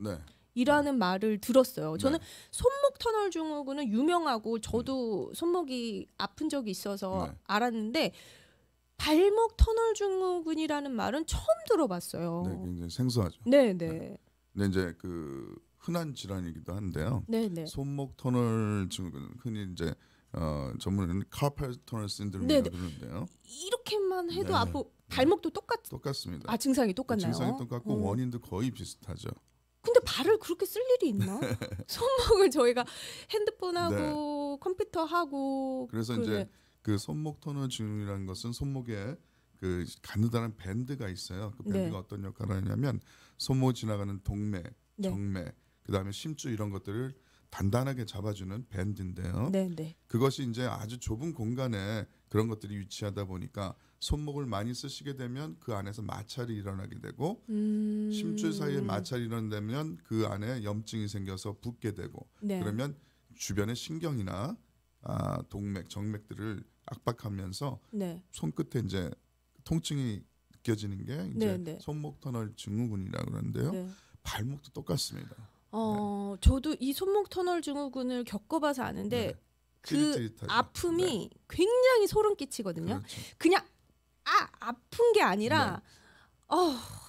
이라는 말을 들었어요. 저는 손목 터널 증후군은 유명하고 저도 손목이 아픈 적이 있어서 알았는데 발목 터널 증후군이라는 말은 처음 들어봤어요.
네, 굉장히 생소하죠.
네네.
근데 이제 그 흔한 질환이기도 한데요.
네네.
손목 터널 증후군 흔히 이제 전문은 카르팔 터널 신드롬이라고 그러는데요.
이렇게만 해도 발목도
똑같습니다.
아 증상이 똑같나요?
증상이 똑같고 원인도 거의 비슷하죠.
근데 발을 그렇게 쓸 일이 있나? 손목을 저희가 핸드폰하고 컴퓨터하고
그래서 이제 그 손목 터널 증후군이라는 것은 손목에 그 가느다란 밴드가 있어요. 그 밴드가 어떤 역할을 하냐면 손목 지나가는 동맥, 정맥, 그다음에 심줄 이런 것들을 단단하게 잡아주는 밴드인데요. 그것이 이제 아주 좁은 공간에 그런 것들이 위치하다 보니까 손목을 많이 쓰시게 되면 그 안에서 마찰이 일어나게 되고 심줄 사이에 마찰이 일어나면 그 안에 염증이 생겨서 붓게 되고 그러면 주변의 신경이나 동맥, 정맥들을 압박하면서 손끝에 이제 통증이 느껴지는 게 이제 손목 터널 증후군이라고 그러는데요. 발목도 똑같습니다.
저도 이 손목 터널 증후군을 겪어봐서 아는데 그 아픔이 굉장히 소름 끼치거든요. 그냥 아픈 게 아니라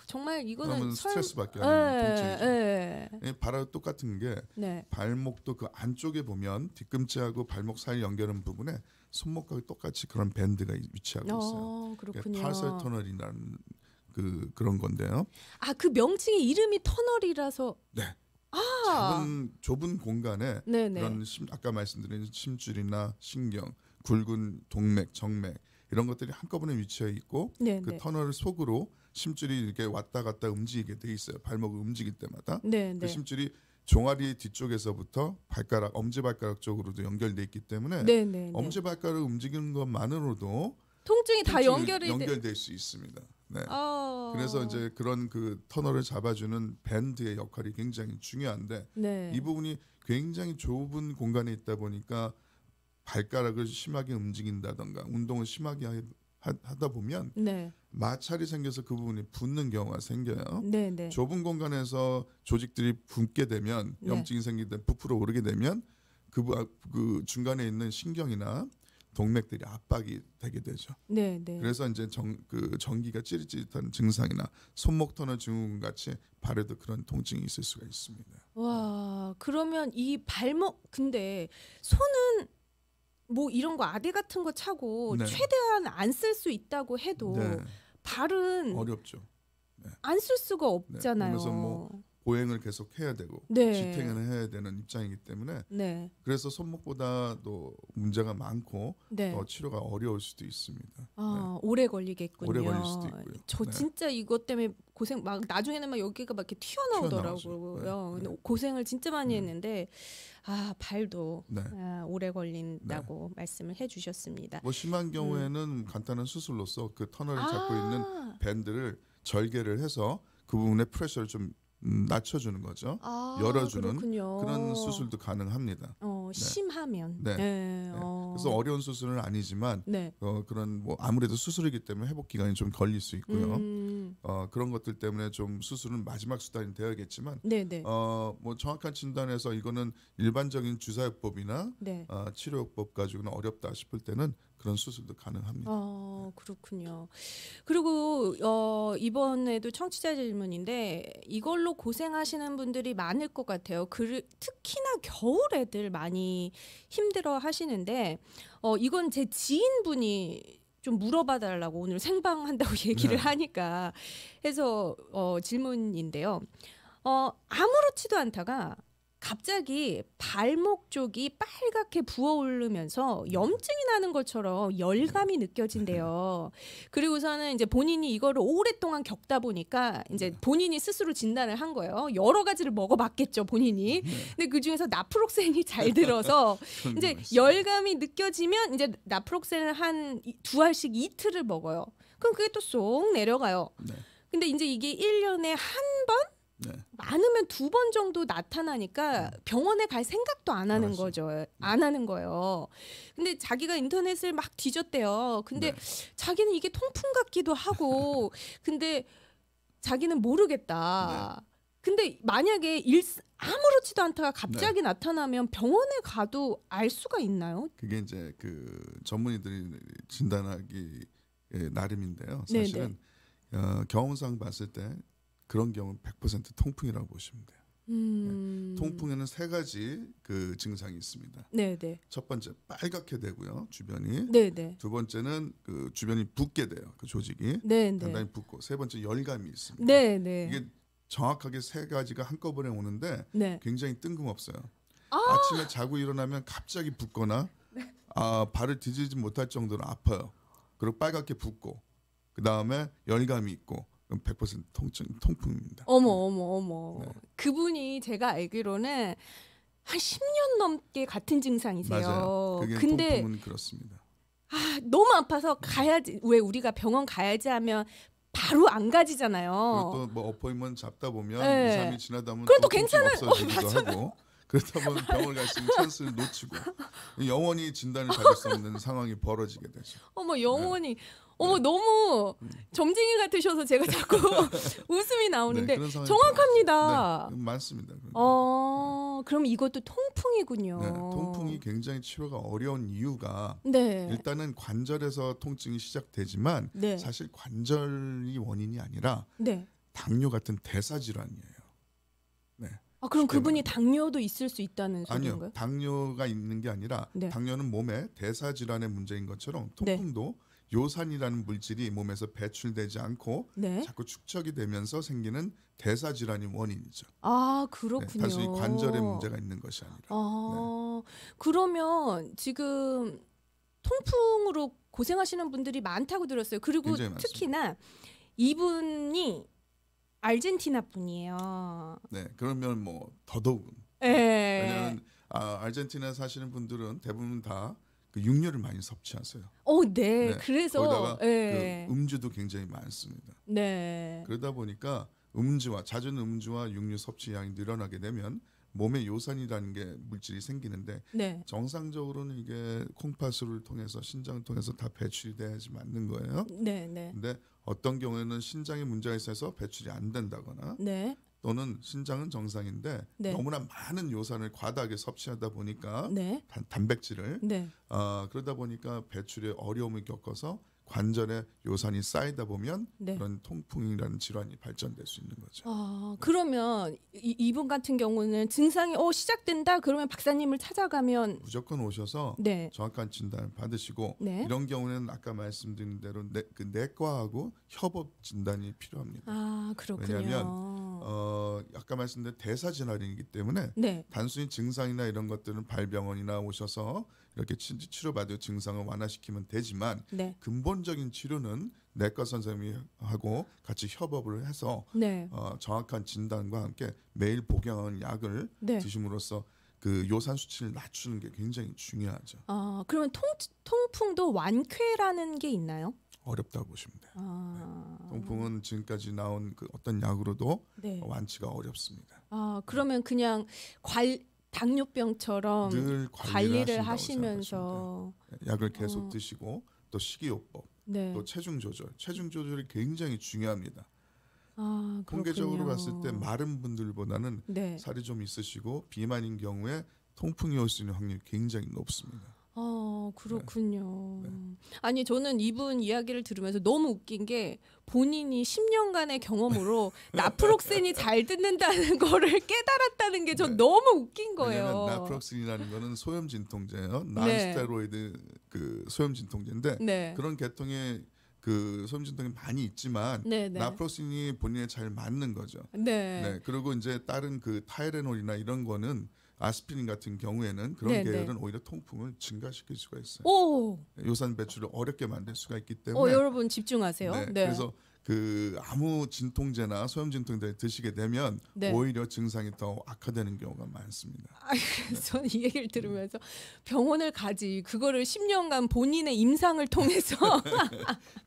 정말 이거는
스트레스 받게 하는 통증이죠. 발하고 똑같은 게 발목도 그 안쪽에 보면 뒤꿈치하고 발목 사이 연결하는 부분에 손목과 똑같이 그런 밴드가 위치하고 있어요.
그렇군요.
타설 터널이라는 그런 건데요.
그 명칭의 이름이 터널이라서.
좁은 공간에 그런 아까 말씀드린 심줄이나 신경, 굵은 동맥, 정맥 이런 것들이 한꺼번에 위치해 있고 그 터널 속으로 심줄이 이렇게 왔다 갔다 움직이게 돼 있어요. 발목을 움직일 때마다 그 심줄이 종아리 뒤쪽에서부터 발가락, 엄지발가락 쪽으로도 연결돼 있기 때문에 엄지발가락 움직이는 것만으로도
통증이 다
연결될 수 있습니다. 그래서 이제 그런 그 터널을 잡아주는 밴드의 역할이 굉장히 중요한데 이 부분이 굉장히 좁은 공간에 있다 보니까 발가락을 심하게 움직인다던가 운동을 심하게 하다 보면 마찰이 생겨서 그 부분이 붓는 경우가 생겨요. 좁은 공간에서 조직들이 붓게 되면 염증이 생기다 부풀어 오르게 되면 그 중간에 있는 신경이나 동맥들이 압박이 되게 되죠. 그래서 이제 전기가 찌릿찌릿한 증상이나 손목 터널 증후군 같이 발에도 그런 통증이 있을 수가 있습니다.
와, 그러면 이 발목 근데 손은 뭐 이런 거 아대 같은 거 차고 최대한 안 쓸 수 있다고 해도 발은
어렵죠.
안 쓸 수가 없잖아요.
그래서 뭐 보행을 계속 해야 되고 지탱을 해야 되는 입장이기 때문에 그래서 손목보다도 문제가 많고 더 치료가 어려울 수도 있습니다.
오래 걸리겠군요.
오래 걸릴 수도 있고요.
저 진짜 이것 때문에 고생 막 나중에는 막 여기가 막 이렇게 튀어나오더라고요. 근데 고생을 진짜 많이 했는데 발도 오래 걸린다고 말씀을 해주셨습니다.
뭐 심한 경우에는 간단한 수술로서 그 터널을 잡고 있는 밴드를 절개를 해서 그 부분에 프레셔를 좀 낮춰주는 거죠. 열어주는 그런 수술도 가능합니다.
심하면.
그래서 어려운 수술은 아니지만
네.
그런 뭐 아무래도 수술이기 때문에 회복 기간이 좀 걸릴 수 있고요. 그런 것들 때문에 좀 수술은 마지막 수단이 되어야겠지만
네네.
뭐 정확한 진단에서 이거는 일반적인 주사요법이나
네.
치료요법 가지고는 어렵다 싶을 때는 그런 수술도 가능합니다.
그렇군요. 그리고 이번에도 청취자 질문인데 이걸로 고생하시는 분들이 많을 것 같아요. 특히나 겨울에들 많이 힘들어 하시는데 이건 제 지인분이 좀 물어봐 달라고 오늘 생방한다고 얘기를 하니까 해서 질문인데요. 아무렇지도 않다가 갑자기 발목 쪽이 빨갛게 부어오르면서 염증이 나는 것처럼 열감이 느껴진대요. 그리고서는 이제 본인이 이거를 오랫동안 겪다 보니까 이제 본인이 스스로 진단을 한 거예요. 여러 가지를 먹어봤겠죠, 본인이. 근데 그 중에서 나프록센이 잘 들어서 이제 열감이 느껴지면 이제 나프록센을 한 2알씩 이틀을 먹어요. 그럼 그게 또 쏙 내려가요. 근데 이제 이게 1년에 한 번? 많으면 2번 정도 나타나니까 병원에 갈 생각도 안 하는 거죠. 안 하는 거예요. 근데 자기가 인터넷을 막 뒤졌대요. 근데 자기는 이게 통풍 같기도 하고 근데 자기는 모르겠다. 근데 만약에 아무렇지도 않다가 갑자기 나타나면 병원에 가도 알 수가 있나요?
그게 이제 그 전문의들이 진단하기 나름인데요. 사실은 경험상 봤을 때 그런 경우는 100% 통풍이라고 보시면 돼요. 통풍에는 3가지 그 증상이 있습니다.
네네.
첫 번째 빨갛게 되고요, 주변이.
네네.
두 번째는 그 주변이 붓게 돼요, 그 조직이.
네네.
단단히 붓고. 세 번째 열감이 있습니다.
네네.
이게 정확하게 3가지가 한꺼번에 오는데 굉장히 뜬금없어요. 아침에 자고 일어나면 갑자기 붓거나 발을 디디지 못할 정도로 아파요. 그리고 빨갛게 붓고 그 다음에 열감이 있고. 그럼 100% 통풍입니다.
어머. 그분이 제가 알기로는 한 10년 넘게 같은 증상이세요.
맞아요. 그게
근데
통풍은 그렇습니다.
너무 아파서 가야지. 왜 우리가 병원 가야지 하면 바로 안 가지잖아요.
또 뭐 어포인트먼트 잡다 보면 2, 3일 지나다 보면
그래도 괜찮은
없어지기도 하고 그렇다 보면 병원을 갈 수 있는 찬스를 놓치고 영원히 진단을 받을 수 없는 상황이 벌어지게 되죠.
영원히. 너무 점쟁이 같으셔서 제가 자꾸 웃음이 나오는데 정확합니다.
맞습니다.
그럼 이것도 통풍이군요.
통풍이 굉장히 치료가 어려운 이유가 일단은 관절에서 통증이 시작되지만 사실 관절이 원인이 아니라 당뇨 같은 대사 질환이에요.
그럼 그분이 당뇨도 있을 수 있다는 소리인가요?
아니요. 당뇨가 있는 게 아니라 당뇨는 몸에 대사 질환의 문제인 것처럼 통풍도 요산이라는 물질이 몸에서 배출되지 않고 자꾸 축적이 되면서 생기는 대사 질환이 원인이죠.
그렇군요.
단순히 관절에 문제가 있는 것이 아니라.
그러면 지금 통풍으로 고생하시는 분들이 많다고 들었어요. 그리고 특히나 이분이 아르헨티나 분이에요.
그러면 뭐 더더욱. 왜냐하면 아르헨티나 사시는 분들은 대부분 다 그 육류를 많이 섭취하세요.
그래서
거기다가 그 음주도 굉장히 많습니다. 그러다 보니까 잦은 음주와 육류 섭취량이 늘어나게 되면 몸에 요산이라는 게 물질이 생기는데 정상적으로는 이게 콩팥수를 통해서 신장을 통해서 다 배출이 돼야지 맞는 거예요. 근데 어떤 경우에는 신장에 문제가 있어서 배출이 안 된다거나 또는 신장은 정상인데 너무나 많은 요산을 과다하게 섭취하다 보니까 단백질을 그러다 보니까 배출에 어려움을 겪어서 관절에 요산이 쌓이다 보면 그런 통풍이라는 질환이 발전될 수 있는 거죠.
그러면 이분 같은 경우는 증상이 시작된다 그러면 박사님을 찾아가면
무조건 오셔서 정확한 진단을 받으시고 이런 경우는 아까 말씀드린 대로 그 내과하고 협업 진단이 필요합니다.
그렇군요.
왜냐하면 아까 말씀드린 대사 질환이기 때문에 단순히 증상이나 이런 것들은 발병원이나 오셔서 이렇게 치료받을 증상을 완화시키면 되지만 근본적인 치료는 내과 선생님하고 같이 협업을 해서 정확한 진단과 함께 매일 복용하는 약을 드심으로써 그 요산 수치를 낮추는 게 굉장히 중요하죠.
그러면 통풍도 완쾌라는 게 있나요?
어렵다고 보시면 돼요. 통풍은 지금까지 나온 그 어떤 약으로도 완치가 어렵습니다.
그러면 그냥 당뇨병처럼
늘
관리를 하시면서
약을 계속 드시고 또 식이요법,
네.
또 체중 조절이 굉장히 중요합니다.
아,
통계적으로 봤을 때 마른 분들보다는
네.
살이 좀 있으시고 비만인 경우에 통풍이 올 수 있는 확률이 굉장히 높습니다.
그렇군요.
네.
아니 저는 이분 이야기를 들으면서 너무 웃긴 게 본인이 10년간의 경험으로 나프록센이 잘 듣는다는 거를 깨달았다는 게 전 너무 웃긴 거예요.
왜냐하면 나프록센이라는 거는 소염 진통제예요. 난스테로이드 그 소염 진통제인데
네.
그런 계통의 그 소염 진통이 많이 있지만 나프록센이 본인에 잘 맞는 거죠. 네. 그리고 이제 다른 그 타이레놀이나 이런 거는 아스피린 같은 경우에는 그런 계열은 오히려 통풍을 증가시킬 수가 있어요. 요산 배출을 어렵게 만들 수가 있기 때문에
여러분 집중하세요.
네. 그래서 그 아무 진통제나 소염 진통제 드시게 되면 오히려 증상이 더 악화되는 경우가 많습니다.
저는 이 얘기를 들으면서 병원을 가지 그거를 10년간 본인의 임상을 통해서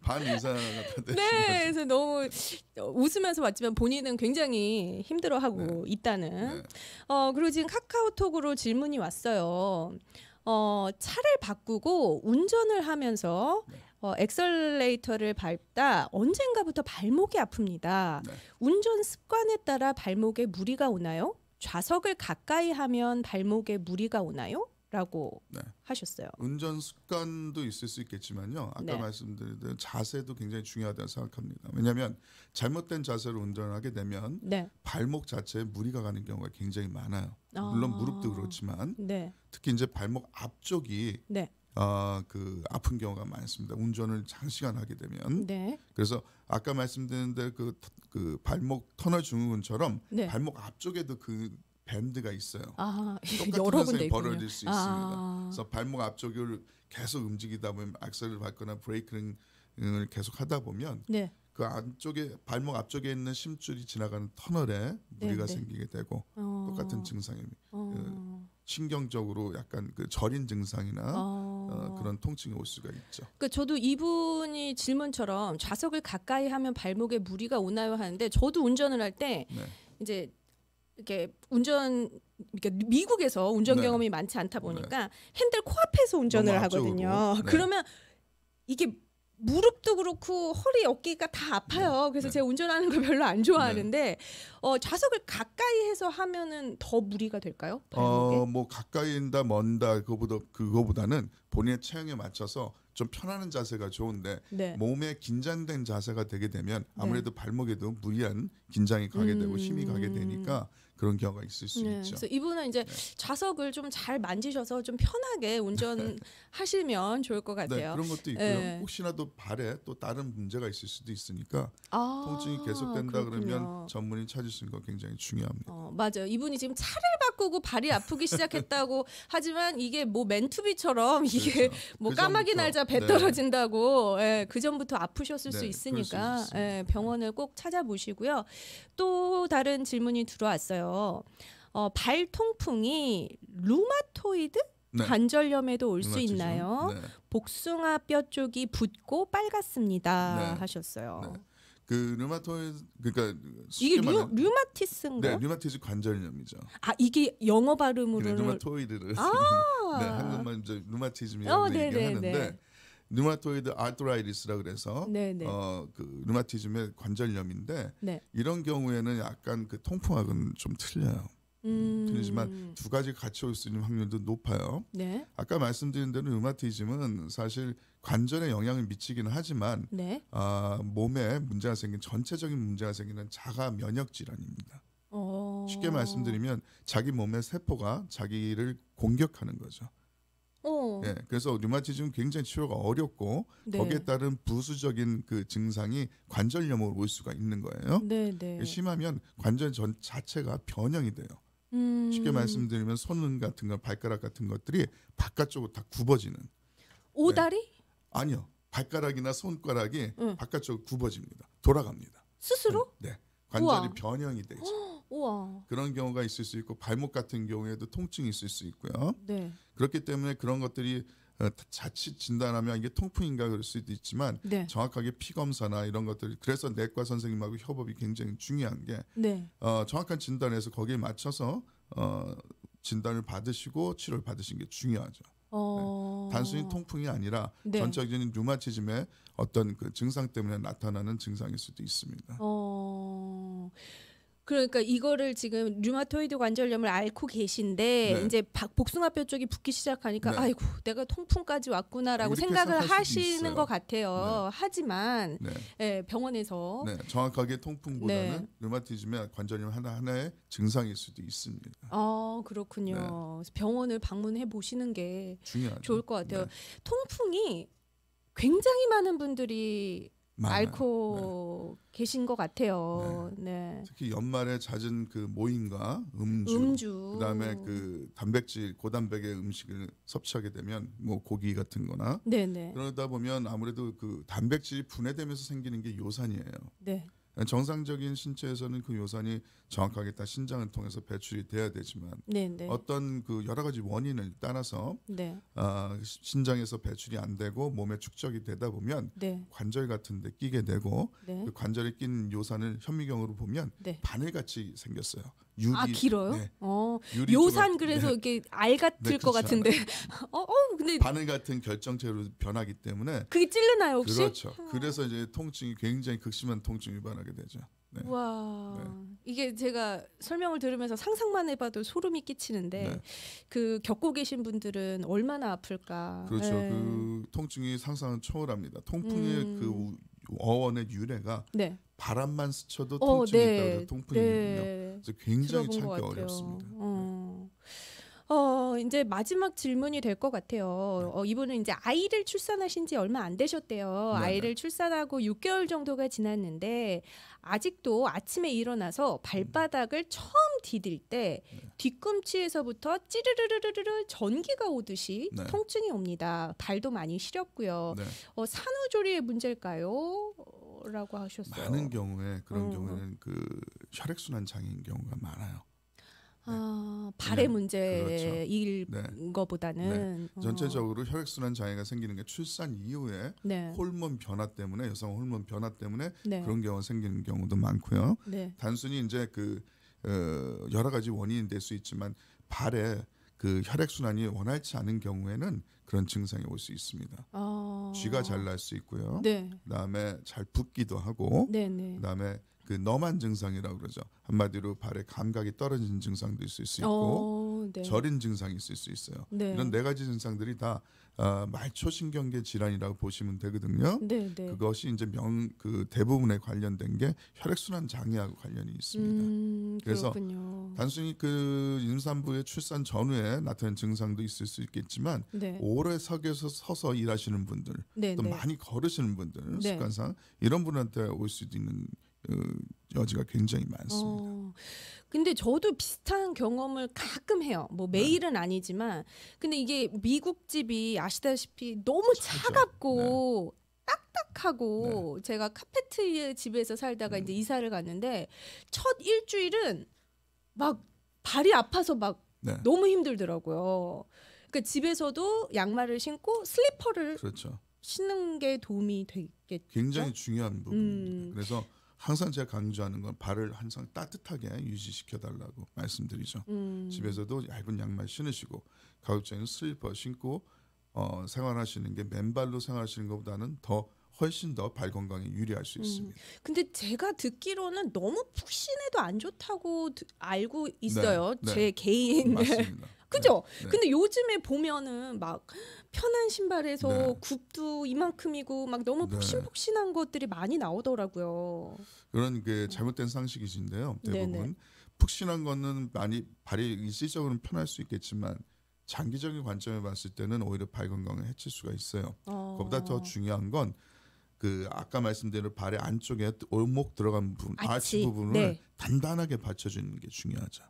반 이상 같은데.
네, 그래서 너무 웃으면서 봤지만 본인은 굉장히 힘들어하고 있다는. 그리고 지금 카카오톡으로 질문이 왔어요. 차를 바꾸고 운전을 하면서 엑셀레이터를 밟다 언젠가부터 발목이 아픕니다. 운전 습관에 따라 발목에 무리가 오나요? 좌석을 가까이 하면 발목에 무리가 오나요? 라고 하셨어요.
운전 습관도 있을 수 있겠지만요. 아까 말씀드린 자세도 굉장히 중요하다고 생각합니다. 왜냐하면 잘못된 자세로 운전을 하게 되면 발목 자체에 무리가 가는 경우가 굉장히 많아요. 물론 무릎도 그렇지만 특히 이제 발목 앞쪽이 그 아픈 경우가 많습니다. 운전을 장시간 하게 되면. 그래서 아까 말씀드린 그 발목 터널 증후군처럼 발목 앞쪽에도 그 밴드가 있어요. 똑같은 현상이 벌어질 수 있습니다. 그래서 발목 앞쪽을 계속 움직이다 보면 악셀을 밟거나 브레이크를 계속 하다 보면 그 안쪽에 발목 앞쪽에 있는 심줄이 지나가는 터널에 무리가 생기게 되고 똑같은 증상이 신경적으로 약간 그 저린 증상이나 그런 통증이 올 수가 있죠.
그러니까 저도 이분이 질문처럼 좌석을 가까이 하면 발목에 무리가 오나요 하는데 저도 운전을 할 때 이제 이렇게 그러니까 미국에서 운전 경험이 많지 않다 보니까 핸들 코앞에서 운전을 하거든요. 그러면 이게 무릎도 그렇고 허리 어깨가 다 아파요. 그래서 제가 운전하는 걸 별로 안 좋아하는데 좌석을 가까이 해서 하면은 더 무리가 될까요?
뭐 가까이인다 먼다 그거보다는 본인의 체형에 맞춰서 좀 편안한 자세가 좋은데 몸에 긴장된 자세가 되게 되면 아무래도 발목에도 무리한 긴장이 가게 되고 힘이 가게 되니까 그런 경우가 있을 수 있죠.
그래서 이분은 이제 좌석을 좀 잘 만지셔서 좀 편하게 운전하시면 좋을 것 같아요.
그런 것도 있고요. 혹시나도 발에 또 다른 문제가 있을 수도 있으니까 통증이 계속된다 그러면 전문의 찾으시는 거 굉장히 중요합니다.
맞아요. 이분이 지금 차를 바꾸고 발이 아프기 시작했다고 하지만 이게 뭐 맨투비처럼 이게 뭐 까마귀 날자 배 떨어진다고 그 전부터 아프셨을 수 있으니까 병원을 꼭 찾아보시고요. 또 다른 질문이 들어왔어요. 발 통풍이 루마토이드 관절염에도 올 수 있나요? 복숭아 뼈 쪽이 붓고 빨갛습니다 하셨어요.
그 루마토이드 그러니까
이게 류마티스인가요?
네, 류마티즈 관절염이죠.
이게 영어 발음으로는
루마토이드를 한국말 이제 루마티즘이라고 얘기하는데 루마토이드 아트라이티스라 그래서 그 루마티즘의 관절염인데 이런 경우에는 약간 그 통풍학은 좀 틀려요. 틀리지만 두 가지 같이 올 수 있는 확률도 높아요. 아까 말씀드린 대로 루마티즘은 사실 관절에 영향을 미치기는 하지만 몸에 문제가 생긴 전체적인 문제가 생기는 자가 면역 질환입니다. 쉽게 말씀드리면 자기 몸의 세포가 자기를 공격하는 거죠. 그래서 류마티즘은 굉장히 치료가 어렵고 거기에 따른 부수적인 그 증상이 관절염으로 올 수가 있는 거예요. 심하면 관절 전 자체가 변형이 돼요. 쉽게 말씀드리면 손 같은 거, 발가락 같은 것들이 바깥쪽으로 다 굽어지는.
오다리?
아니요. 발가락이나 손가락이 바깥쪽으로 굽어집니다. 돌아갑니다.
스스로?
관절이 변형이 되죠.
우와.
그런 경우가 있을 수 있고 발목 같은 경우에도 통증이 있을 수 있고요. 그렇기 때문에 그런 것들이 자칫 진단하면 이게 통풍인가 그럴 수도 있지만 정확하게 피 검사나 이런 것들 그래서 내과 선생님하고 협업이 굉장히 중요한 게 정확한 진단에서 거기에 맞춰서 진단을 받으시고 치료를 받으시는 게 중요하죠. 네. 단순히 통풍이 아니라
네.
전적인 류마티즘의 어떤 그 증상 때문에 나타나는 증상일 수도 있습니다.
그러니까 이거를 지금 류마토이드 관절염을 앓고 계신데
네.
이제 복숭아뼈 쪽이 붓기 시작하니까
네.
아이고 내가 통풍까지 왔구나라고 생각을 하시는 것 같아요.
네.
하지만
네.
네, 병원에서
정확하게 통풍보다는 류마티즘의 관절염 하나하나의 증상일 수도 있습니다.
그렇군요. 그래서 병원을 방문해 보시는 게
중요하죠.
좋을 것 같아요. 통풍이 굉장히 많은 분들이 앓고 계신 것 같아요. 네.
특히 연말에 잦은 그 모임과 음주. 그다음에 그 단백질 고단백의 음식을 섭취하게 되면 뭐 고기 같은거나 그러다 보면 아무래도 그 단백질이 분해되면서 생기는 게 요산이에요.
네.
정상적인 신체에서는 그 요산이 정확하게 다 신장을 통해서 배출이 돼야 되지만 어떤 그 여러 가지 원인을 따라서 신장에서 배출이 안 되고 몸에 축적이 되다 보면 관절 같은 데 끼게 되고 그 관절에 낀 요산을 현미경으로 보면 바늘같이 생겼어요. 유리,
길어요? 요산 그래서 이렇게 알 같을 것 같은데 근데
바늘 같은 결정체로 변하기 때문에
그게 찔르나요 혹시?
그렇죠. 그래서 이제 통증이 굉장히 극심한 통증이 유발하게 되죠.
와 이게 제가 설명을 들으면서 상상만 해봐도 소름이 끼치는데 그 겪고 계신 분들은 얼마나 아플까.
그렇죠. 그 통증이 상상을 초월합니다. 통풍의 그 어원의 유래가 바람만 스쳐도 통증이 있다고 해서 통풍이거든요. 그래서 굉장히 참기 어렵습니다.
이제 마지막 질문이 될 것 같아요. 이분은 이제 아이를 출산하신 지 얼마 안 되셨대요. 아이를 출산하고 6개월 정도가 지났는데 아직도 아침에 일어나서 발바닥을 처음 디딜 때 뒤꿈치에서부터 찌르르르르르 전기가 오듯이 통증이 옵니다. 발도 많이 시렸고요. 산후조리의 문제일까요? 라고 하셨어요.
많은 경우에 그런 경우에는 그 혈액순환 장애인 경우가 많아요.
발의 문제일 거보다는
전체적으로 혈액순환 장애가 생기는 게 출산 이후에 호르몬 변화 때문에 여성 호르몬 변화 때문에 그런 경우가 생기는 경우도 많고요. 단순히 이제 그 여러 가지 원인이 될 수 있지만 발에 그 혈액순환이 원활치 않은 경우에는 그런 증상이 올 수 있습니다. 쥐가 잘 날 수 있고요. 그다음에 잘 붓기도 하고 그다음에 그 너만 증상이라고 그러죠. 한마디로 발에 감각이 떨어지는 증상도 있을 수 있고 저린 증상이 있을 수 있어요. 이런 4가지 증상들이 다 말초신경계 질환이라고 보시면 되거든요. 그것이 이제 그 대부분에 관련된 게 혈액순환 장애하고 관련이 있습니다. 그래서 단순히 그 임산부의 출산 전후에 나타나는 증상도 있을 수 있겠지만 오래 서서 일하시는 분들 또 많이 걸으시는 분들 습관상 이런 분한테 올 수도 있는 여지가 굉장히 많습니다.
근데 저도 비슷한 경험을 가끔 해요. 뭐 매일은 아니지만 근데 이게 미국 집이 아시다시피 너무 차갑고 딱딱하고 제가 카페트 집에서 살다가 이제 이사를 갔는데 첫 일주일은 막 발이 아파서 막 너무 힘들더라고요. 그러니까 집에서도 양말을 신고 슬리퍼를 신는 게 도움이 되겠죠.
굉장히 중요한 부분입니다. 그래서 항상 제가 강조하는 건 발을 항상 따뜻하게 유지시켜달라고 말씀드리죠. 집에서도 얇은 양말 신으시고 가급적이면 슬리퍼 신고 생활하시는 게 맨발로 생활하시는 것보다는 훨씬 더 발 건강에 유리할 수 있습니다.
근데 제가 듣기로는 너무 푹신해도 안 좋다고 알고 있어요. 제 개인.
맞습니다.
그죠? 근데 요즘에 보면은 막 편한 신발에서 굽도 이만큼이고 막 너무 푹신푹신한 것들이 많이 나오더라고요.
그런 게 잘못된 상식이신데요. 대부분 푹신한 거는 많이 발이 일시적으로는 편할 수 있겠지만 장기적인 관점에 봤을 때는 오히려 발 건강을 해칠 수가 있어요. 그보다 더 중요한 건 그 아까 말씀드린 발의 안쪽에 올목 들어간 부분, 아치 부분을 단단하게 받쳐주는 게 중요하죠.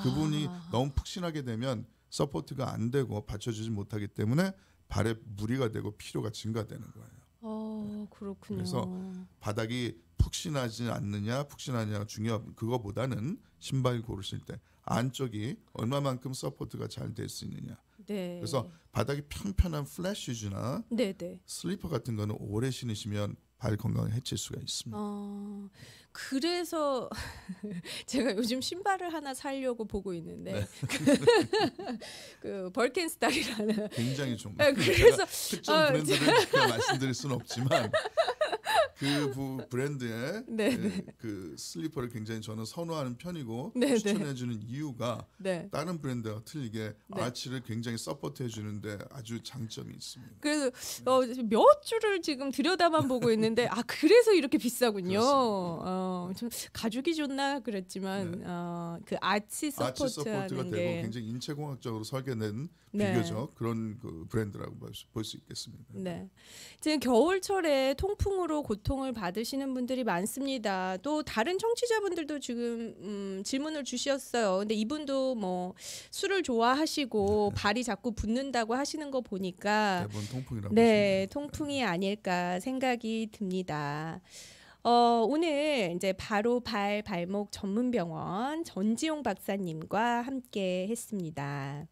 그 부분이 너무 푹신하게 되면 서포트가 안 되고 받쳐주지 못하기 때문에 발에 무리가 되고 피로가 증가되는 거예요.
그렇군요.
그래서 바닥이 푹신하지 않느냐 푹신하느냐가 중요한 그거보다는 신발 고르실 때 안쪽이 얼마만큼 서포트가 잘 될 수 있느냐. 그래서 바닥이 평평한 플랫 슈즈나 슬리퍼 같은 거는 오래 신으시면 발 건강을 해칠 수가 있습니다.
그래서 제가 요즘 신발을 하나 사려고 보고 있는데
네.
그 벌켄스타일이라는
굉장히 좀
그래서
특정 브랜드를 말씀드릴 수는 없지만 그 브랜드의 그 슬리퍼를 굉장히 저는 선호하는 편이고 추천해주는 이유가 다른 브랜드와 틀리게 아치를 굉장히 서포트해주는데 아주 장점이 있습니다.
그래서 몇 줄을 지금 들여다만 보고 있는데 그래서 이렇게 비싸군요. 좀 가죽이 좋나 그랬지만 그 아치 서포트가
되고 굉장히 인체공학적으로 설계된 비교적 그런 그 브랜드라고 볼 수 있겠습니다.
네, 지금 겨울철에 통풍으로 고통을 받으시는 분들이 많습니다. 또 다른 청취자분들도 지금 질문을 주셨어요. 근데 이분도 뭐 술을 좋아하시고 발이 자꾸 붓는다고 하시는 거 보니까
대부분 통풍이라고
통풍이 아닐까 생각이 듭니다. 오늘 이제 바로 발목 전문병원 전지용 박사님과 함께 했습니다.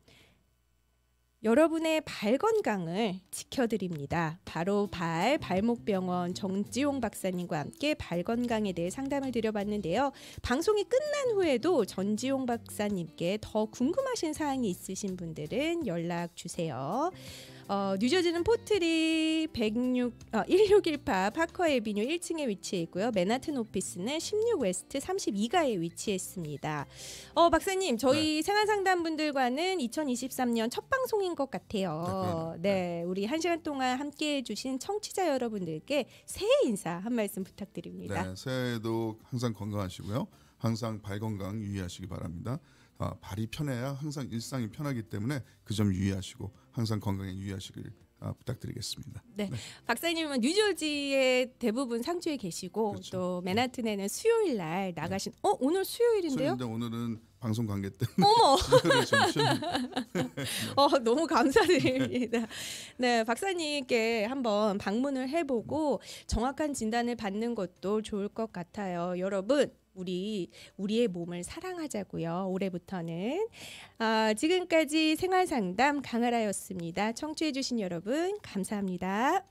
여러분의 발 건강을 지켜드립니다. 바로 발목병원 정지용 박사님과 함께 발 건강에 대해 상담을 드려봤는데요. 방송이 끝난 후에도 전지용 박사님께 더 궁금하신 사항이 있으신 분들은 연락 주세요. 뉴저지는 포트리 1618 파커 에비뉴 1층에 위치해 있고요. 맨하튼 오피스는 16 웨스트 32가에 위치해 있습니다. 박사님, 저희 생활상담분들과는 2023년 첫 방송인 것 같아요. 우리 1시간 동안 함께해 주신 청취자 여러분들께 새해 인사 한 말씀 부탁드립니다.
네, 새해에도 항상 건강하시고요. 항상 발 건강 유의하시기 바랍니다. 발이 편해야 항상 일상이 편하기 때문에 그 점 유의하시고 항상 건강에 유의하시길 부탁드리겠습니다.
네. 박사님은 뉴저지에 대부분 상주에 계시고 또 맨하튼에는 수요일 날 나가신 오늘 수요일인데요?
오늘은 방송 관계 때문에
어머
좀 쉽니다.
너무 감사드립니다. 네, 박사님께 한번 방문을 해보고 정확한 진단을 받는 것도 좋을 것 같아요. 여러분, 우리의 몸을 사랑하자고요. 올해부터는. 지금까지 생활상담 강아라였습니다. 청취해주신 여러분 감사합니다.